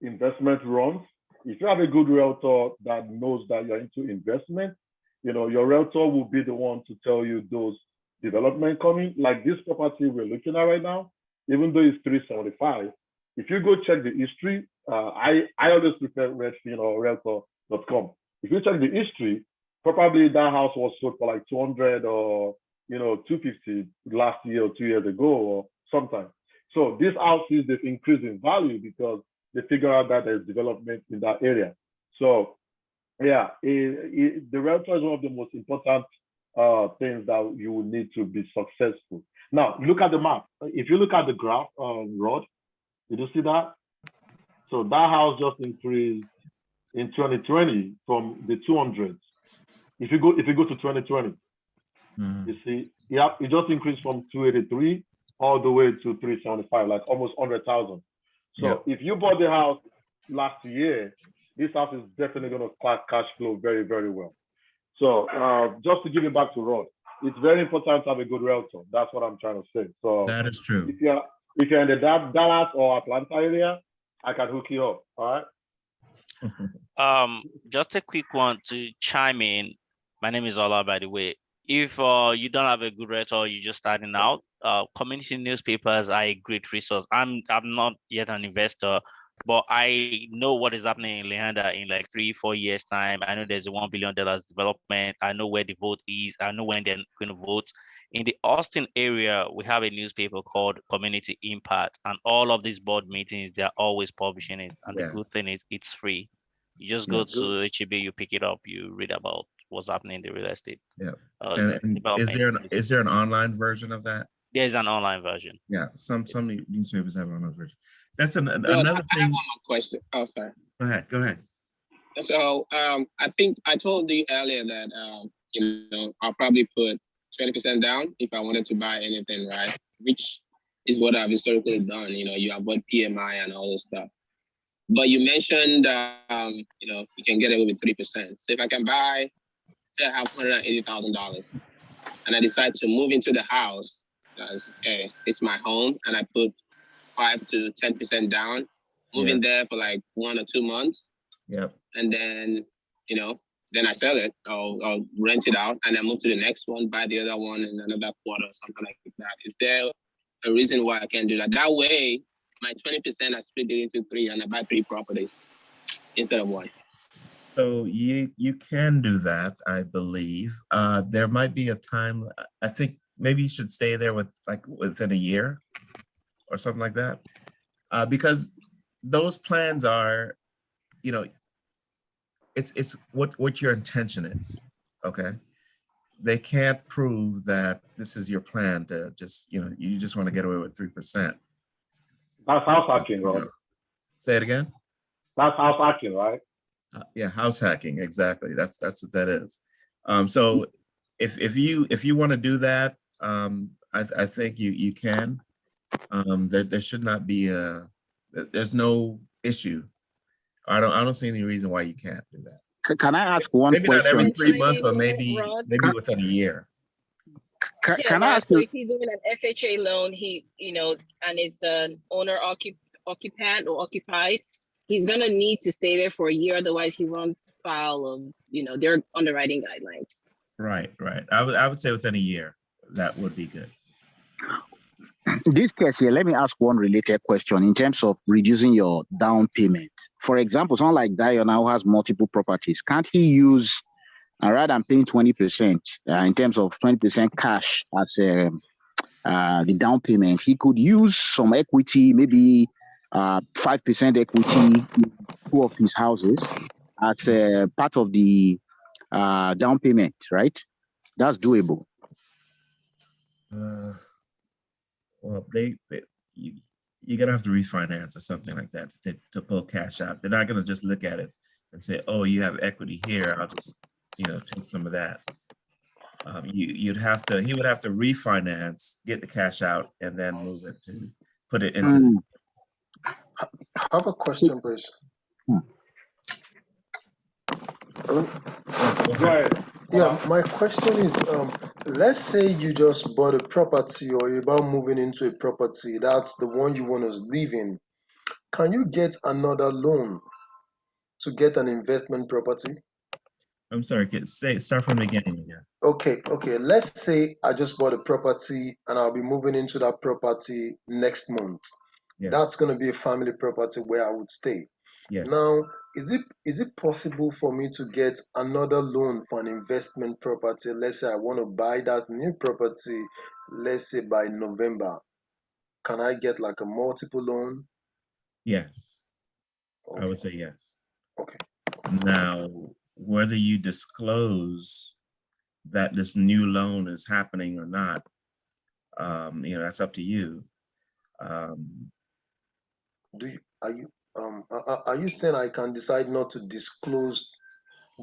investment runs, if you have a good realtor that knows that you're into investment, your realtor will be the one to tell you those development coming. Like this property we're looking at right now, even though it's 375, if you go check the history, I always prefer Redfin or Realtor.com. If you check the history, probably that house was sold for like 200 or 250 last year or 2 years ago or sometime. So these houses, they've increased in value because they figure out that there's development in that area. So yeah, the realtor is one of the most important things that you will need to be successful. Now, look at the map. If you look at the graph, Rod, did you see that? So that house just increased in 2020 from the 200s. If you go to 2020, you see, yeah, it just increased from 283 all the way to 375, like almost 100,000. So if you bought the house last year, this house is definitely going to cash flow very, very well. So just to give it back to Rod, it's very important to have a good realtor. That's what I'm trying to say. So That is true. If you're in the Dallas or Atlanta area, I can hook you up. All right. Just a quick one to chime in. My name is Ola, by the way. If you don't have a good realtor, you're just starting out, community newspapers are a great resource. I'm not yet an investor, but I know what is happening in Leander in like 3-4 years time. I know there's a $1 billion development. I know where the vote is. I know when they're going to vote. In the Austin area, we have a newspaper called Community Impact, and all of these board meetings, they're always publishing it. And the good thing is it's free. You just go to HEB, you pick it up, you read about what's happening in the real estate. And is there an online version of that? There's an online version. Yeah, some newspapers have an online version. That's another I thing. have one more question. Oh, sorry. Go ahead. So I think I told you earlier that I'll probably put 20% down if I wanted to buy anything, right? Which is what I've historically done. You avoid PMI and all this stuff. But you mentioned you can get away with 3%. So if I can buy, say I have $180,000, and I decide to move into the house, because it's my home, and I put 5 to 10% down, moving there for like 1 or 2 months. And then, then I sell it or rent it out, and I move to the next one, buy the other one in another quarter or something like that. Is there a reason why I can't do that? That way, my 20% I split it into 3 and I buy 3 properties instead of 1. So you can do that, I believe. There might be a time, I think maybe you should stay there within a year or something like that. Because those plans are, it's what your intention is, okay? They can't prove that this is your plan to just, you just want to get away with 3%. That's house hacking, right? Say it again? That's house hacking, right? Yeah, house hacking, exactly. That's what that is. So if you want to do that, I think you can. There should not be there's no issue. I don't see any reason why you can't do that. Can I ask one maybe question? Maybe not every 3 months, but maybe within a year. Can I ask so you? if he's doing an FHA loan, and it's an owner occupant or occupied, he's gonna need to stay there for a year, otherwise he runs foul of their underwriting guidelines. Right. I would say within a year, that would be good. In this case here, let me ask one related question in terms of reducing your down payment. For example, someone like Diana who has multiple properties, can't he use, rather than paying 20% in terms of 20% cash as the down payment, he could use some equity, maybe 5% equity in 2 of his houses as part of the down payment, right? That's doable. Well, you're gonna have to refinance or something like that to pull cash out. They're not gonna just look at it and say, "Oh, you have equity here. I'll just take some of that." He would have to refinance, get the cash out, and then move it to put it into. I have a question, please. Hello? Go ahead. Yeah, my question is, let's say you just bought a property or you're about moving into a property, that's the one you want to live in. Can you get another loan to get an investment property? I'm sorry, start from the beginning again. Okay. Let's say I just bought a property and I'll be moving into that property next month. Yes. That's going to be a family property where I would stay. Yes. Now, is it possible for me to get another loan for an investment property? Let's say I want to buy that new property, let's say by November. Can I get like a multiple loan? Yes. Okay. I would say yes. Okay. Now, whether you disclose that this new loan is happening or not, that's up to you. Are you saying I can decide not to disclose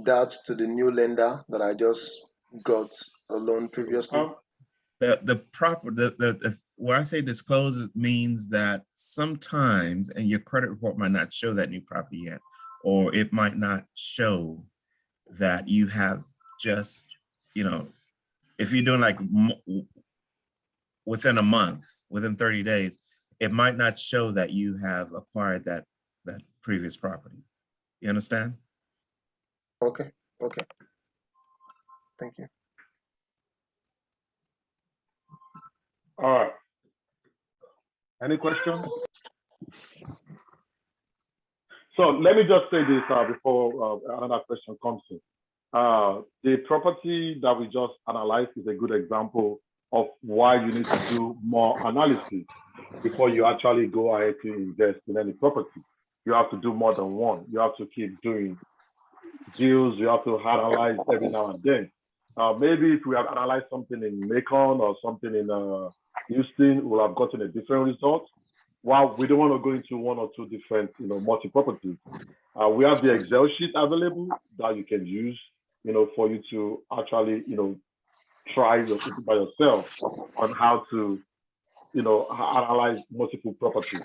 that to the new lender that I just got a loan previously? Where I say disclose, it means that sometimes, and your credit report might not show that new property yet, or it might not show that you have just, if you're doing like within a month, within 30 days, it might not show that you have acquired that previous property. You understand? Okay. Thank you. All right. Any questions? So let me just say this before another question comes in. The property that we just analyzed is a good example of why you need to do more analysis before you actually go ahead to invest in any property. You have to do more than one. You have to keep doing deals. You have to analyze every now and then. Maybe if we have analyzed something in Macon or something in Houston, we'll have gotten a different result. While we don't want to go into one or two different, multi-properties, we have the Excel sheet available that you can use, for you to actually, try by yourself on how to, analyze multiple properties.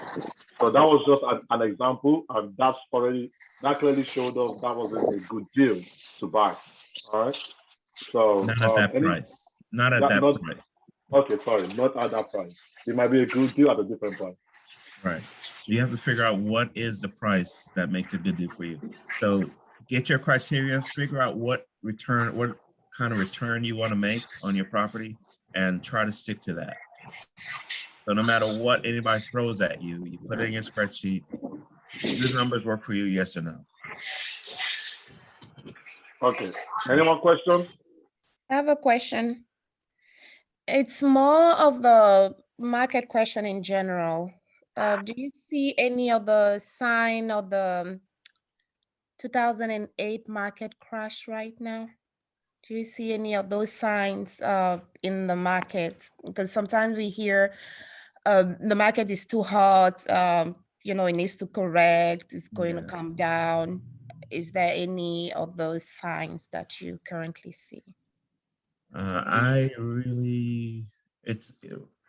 So that was just an example, and that clearly showed us that wasn't a good deal to buy. All right. So not at that price. Not at that price. Okay, sorry, not at that price. It might be a good deal at a different price. Right. You have to figure out what is the price that makes a good deal for you. So get your criteria, figure out what kind of return you want to make on your property, and try to stick to that. So no matter what anybody throws at you, you put it in your spreadsheet. Do the numbers work for you, yes or no? Okay. Any more questions? I have a question. It's more of the market question in general. Do you see any of the sign of the 2008 market crash right now? Do you see any of those signs in the market? Because sometimes we hear the market is too hot, it needs to correct, it's going to come down. Is there any of those signs that you currently see? I'm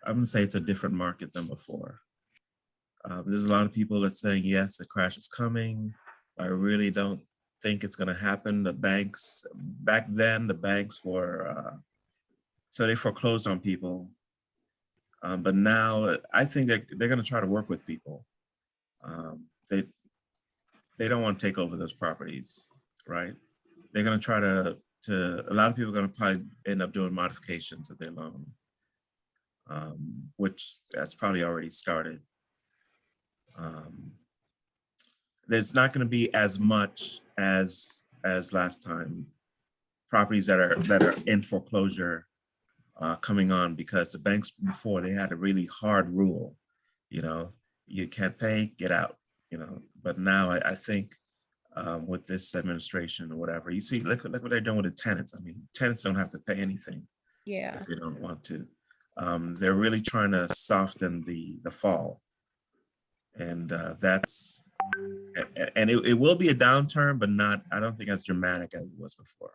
gonna say it's a different market than before. There's a lot of people that saying, yes, the crash is coming. I really don't think it's gonna happen. Back then, the banks were, so they foreclosed on people. But now I think they're gonna try to work with people. They don't want to take over those properties, right? They're gonna try to a lot of people are gonna probably end up doing modifications of their loan, which that's probably already started. There's not going to be as much as last time properties that are in foreclosure coming on, because the banks before, they had a really hard rule, you can't pay, get out, but now I think with this administration or whatever, you see, look what they're doing with the tenants. I mean, tenants don't have to pay anything if they don't want to. They're really trying to soften the fall. And it will be a downturn, but I don't think as dramatic as it was before.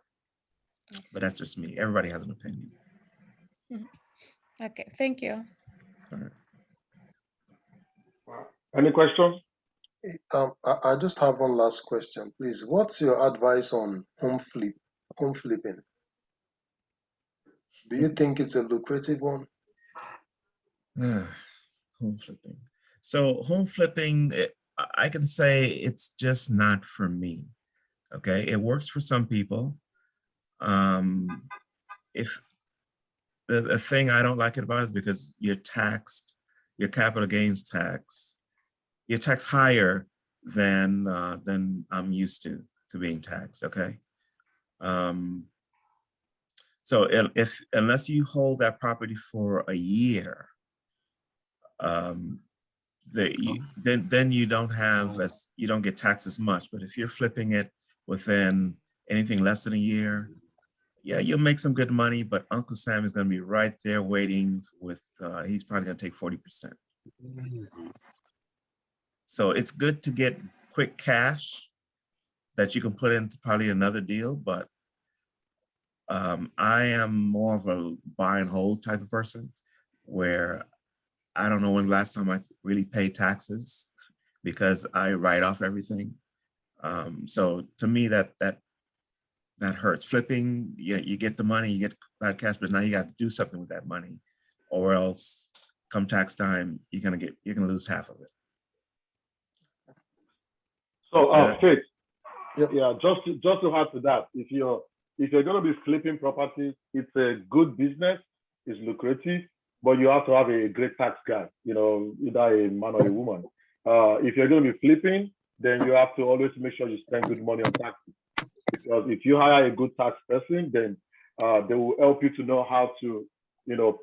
But that's just me. Everybody has an opinion. Okay, thank you. All right. Any questions? I just have one last question, please. What's your advice on home flipping? Do you think it's a lucrative one? Home flipping. So home flipping, I can say it's just not for me. Okay, it works for some people. If the thing I don't like it about it is because you're taxed, your capital gains tax, you're taxed higher than I'm used to being taxed. Okay. So unless you hold that property for a year, then you don't get taxed as much. But if you're flipping it within anything less than a year, yeah, you'll make some good money, but Uncle Sam is going to be right there waiting with, he's probably going to take 40%. So it's good to get quick cash that you can put into probably another deal, but I am more of a buy and hold type of person where I don't know when the last time I really paid taxes because I write off everything. So to me, that hurts. Flipping, you get the money, you get that cash, but now you got to do something with that money, or else come tax time, you're gonna lose half of it. So, Faith, Yep. yeah, just to add to that, if you're going to be flipping properties, it's a good business, it's lucrative, but you have to have a great tax guy, either a man or a woman. If you're going to be flipping, then you have to always make sure you spend good money on taxes. Because if you hire a good tax person, then they will help you to know how to,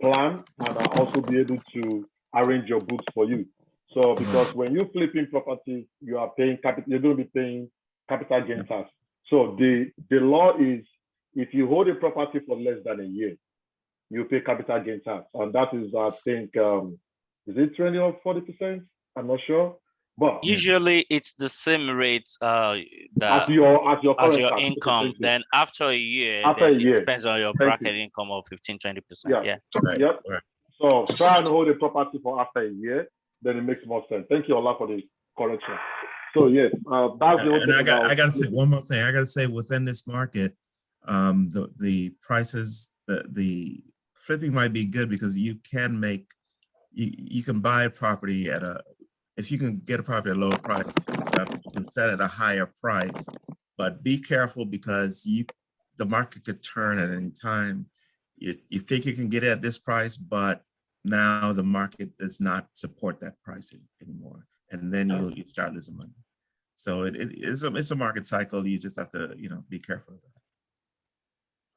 plan and also be able to arrange your books for you. So because when you're flipping properties, you are paying capital, you're going to be paying capital gain tax. So the law is if you hold a property for less than a year, you pay capital gain tax. And that is, I think, is it 20 or 40%? I'm not sure. But usually it's the same rate as your income. Then after a year, it depends on your bracket income of 15-20%. Yeah. Right. Yep. Right. So try and hold a property for after a year, then it makes more sense. Thank you, Allah, for the correction. So yes, that's the and I gotta say one more thing. I gotta say within this market, the prices, the flipping might be good because you can buy a property if you can get a property at a lower price, you can set at a higher price, but be careful because the market could turn at any time. You think you can get it at this price, but now the market does not support that price anymore. And then you start losing money. So it's a market cycle. You just have to, be careful of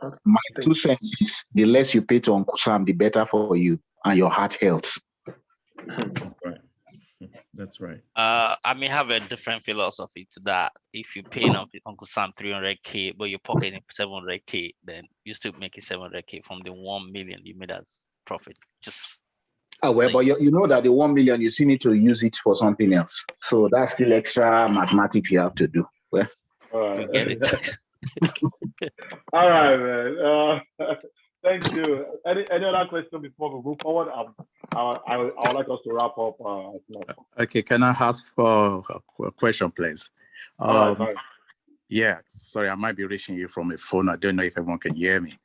that. My 2 cents is the less you pay to Uncle Sam, the better for you and your heart health. That's right. That's right. I may have a different philosophy to that. If you pay Uncle Sam 300K, but you're pocketing 700K, then you still make it 700K from the 1 million you made as profit. Just but you know that the 1 million, you still need to use it for something else. So that's still extra mathematics you have to do. Well, all right. get it. All right, man. Thank you. Any other question before we move forward? I would like us to wrap up. Okay, can I ask for a question, please? All right. Yeah, sorry, I might be reaching you from a phone. I don't know if everyone can hear me.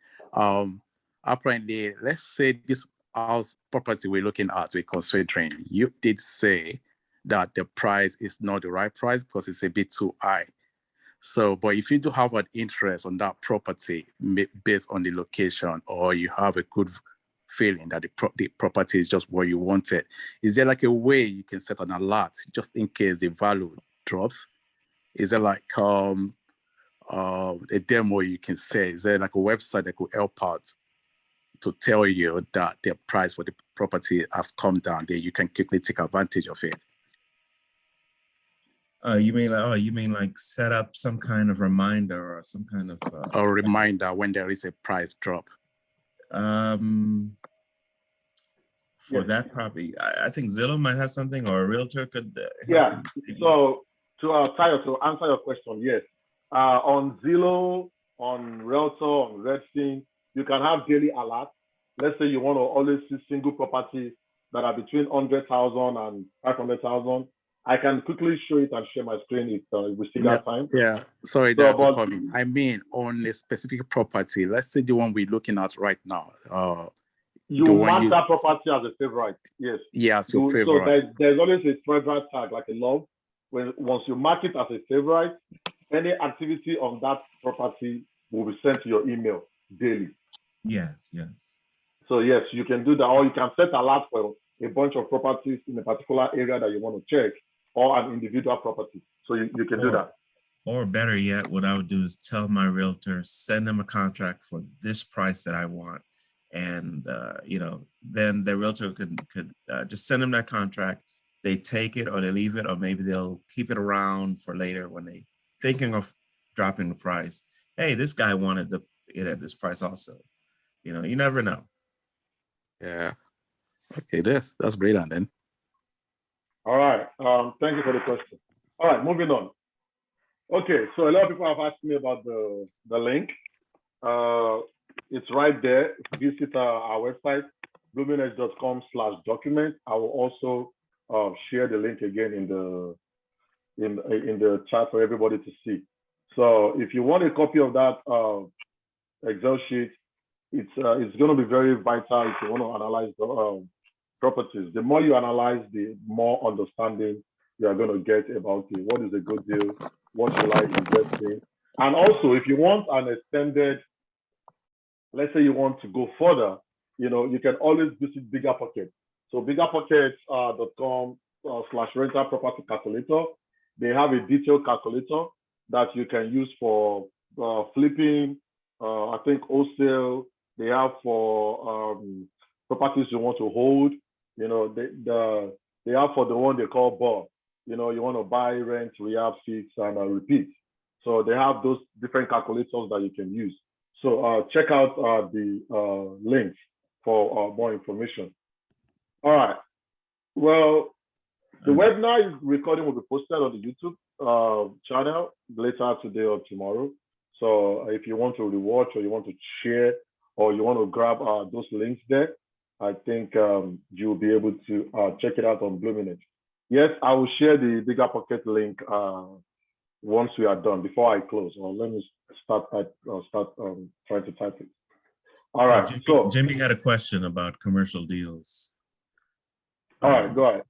Apparently, let's say this house property we're looking at, we're considering, you did say that the price is not the right price because it's a bit too high. So, but if you do have an interest on that property based on the location, or you have a good feeling that the property is just where you want it, is there like a way you can set an alert just in case the value drops? Is there like a demo you can say? Is there like a website that could help out to tell you that the price for the property has come down, then you can quickly take advantage of it? You mean like set up some kind of reminder or some kind of a reminder when there is a price drop? For that property, I think Zillow might have something, or a realtor could. So to answer your question, yes. On Zillow, on Realtor, on Redfin. You can have daily alerts. Let's say you want to always see single properties that are between 100,000 and 500,000. I can quickly show it and share my screen if we still got time. Yeah, sorry, So, that's but coming. I mean, on a specific property, let's say the one we're looking at right now. you the one mark you, that property as a favorite. Yes. yes, your So favorite. there's always a favorite tag, like a love. Once you mark it as a favorite, any activity on that property will be sent to your email daily. Yes, yes. So yes, you can do that, or you can set alert for a bunch of properties in a particular area that you want to check, or an individual property. So you can do that. Or better yet, what I would do is tell my realtor, send them a contract for this price that I want. And, you know, then the realtor could just send them that contract. They take it or they leave it, or maybe they'll keep it around for later when they thinking of dropping the price. Hey, this guy wanted it at this price also. You know, you never know. Yeah. Okay, that's brilliant then. All right. Thank you for the question. All right, moving on. Okay, so a lot of people have asked me about the link. It's right there. Visit our website, bluminedge.com/document. I will also share the link again in the chat for everybody to see. So if you want a copy of that Excel sheet, it's going to be very vital if you want to analyze the properties. The more you analyze, the more understanding you are going to get about it. What is a good deal? What you like investing? And also, if you want an extended, let's say you want to go further, you know, you can always visit BiggerPocket. So biggerpocket.com/rental property calculator. They have a detailed calculator that you can use for flipping, I think wholesale. They have for properties you want to hold. You know, they have for the one they call BOR. You know, you want to buy, rent, rehab, fix, and repeat. So they have those different calculators that you can use. So check out the links for more information. All right. Well, the webinar recording will be posted on the YouTube channel later today or tomorrow. So if you want to rewatch or you want to share or you want to grab those links there, I think you'll be able to check it out on Bluminedge. Yes, I will share the BiggerPocket link once we are done, before I close. Or let me start trying to type it. All right. Jimmy had a question about commercial deals. All right, go ahead.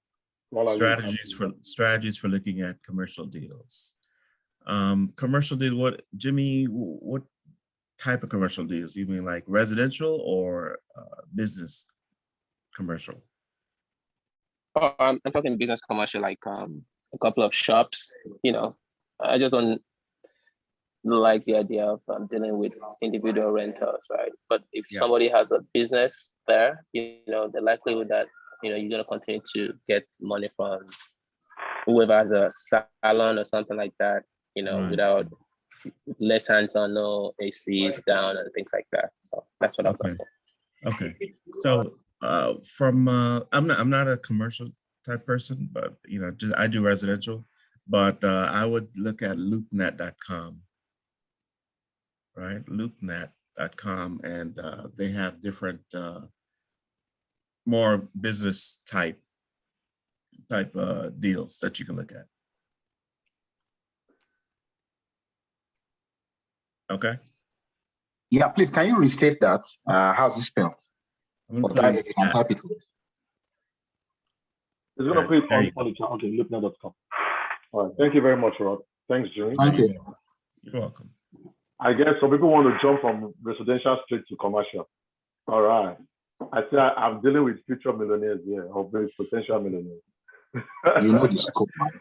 Strategies for looking at commercial deals. Commercial deal. Jimmy? What type of commercial deals? You mean like residential or business commercial? Oh, I'm talking business commercial, like a couple of shops. You know, I just don't like the idea of dealing with individual renters, right? But if somebody has a business there, you know, the likelihood that, you know, you're gonna continue to get money from whoever has a salon or something like that, you know, without less hands-on, no ACs down and things like that. So that's what I was asking. Okay. So I'm not a commercial type person, but you know, I do residential. But I would look at loopnet.com, right? Loopnet.com, and they have different more business type deals that you can look at. Okay. Yeah, please, can you restate that? How's it spelled? It's going to put it on the channel. Okay, loopnet.com. All right. Thank you very much, Rod. Thanks, Jimmy. Thank you. You're welcome. I guess some people want to jump from residential straight to commercial. All right. I say I'm dealing with future millionaires here, or potential millionaires. You know the scope, man.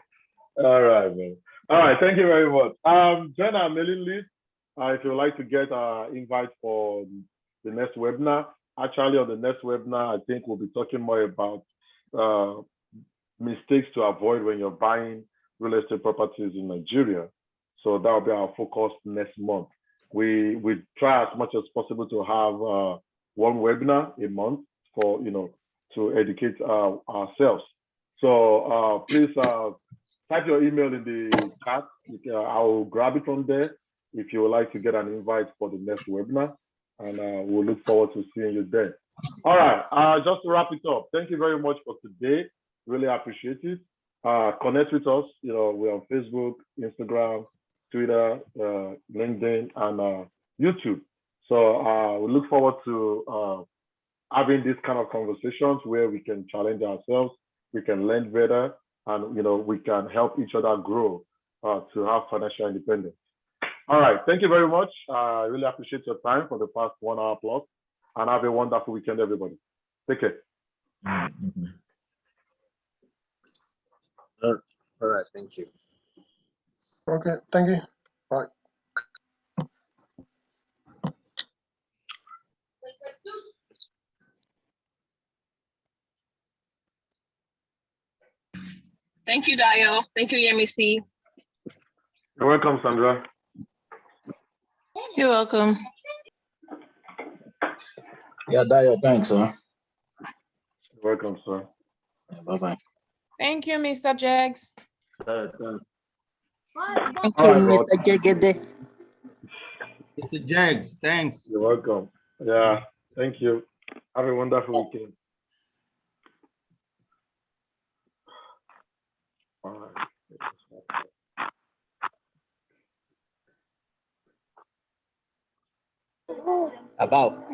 All right, man. All right. Thank you very much. Join our mailing list if you would like to get an invite for the next webinar. Actually, on the next webinar, I think we'll be talking more about mistakes to avoid when you're buying real estate properties in Nigeria. So that will be our focus next month. We try as much as possible to have one webinar a month for, you know, to educate ourselves. So please type your email in the chat. I'll grab it from there. if you would like to get an invite for the next webinar, and we'll look forward to seeing you there. All right, just to wrap it up, thank you very much for today. Really appreciate it. Connect with us. You know, we're on Facebook, Instagram, Twitter, LinkedIn, and YouTube. So we look forward to having these kind of conversations where we can challenge ourselves, we can learn better, and we can help each other grow to have financial independence. All right, thank you very much. I really appreciate your time for the past 1 hour plus, and have a wonderful weekend, everybody. Take care. All right, thank you. Okay, thank you. Bye. Thank you, Dio. Thank you, MEC. You're welcome, Sandra. You're welcome. Yeah, Dio, thanks, sir. You're welcome, sir. Bye-bye. Thank you, Mr. Jags. Thank All you, right, Mr. Jegede. Mr. Jags, thanks. You're welcome. Yeah, thank you. Have a wonderful weekend. All right. About.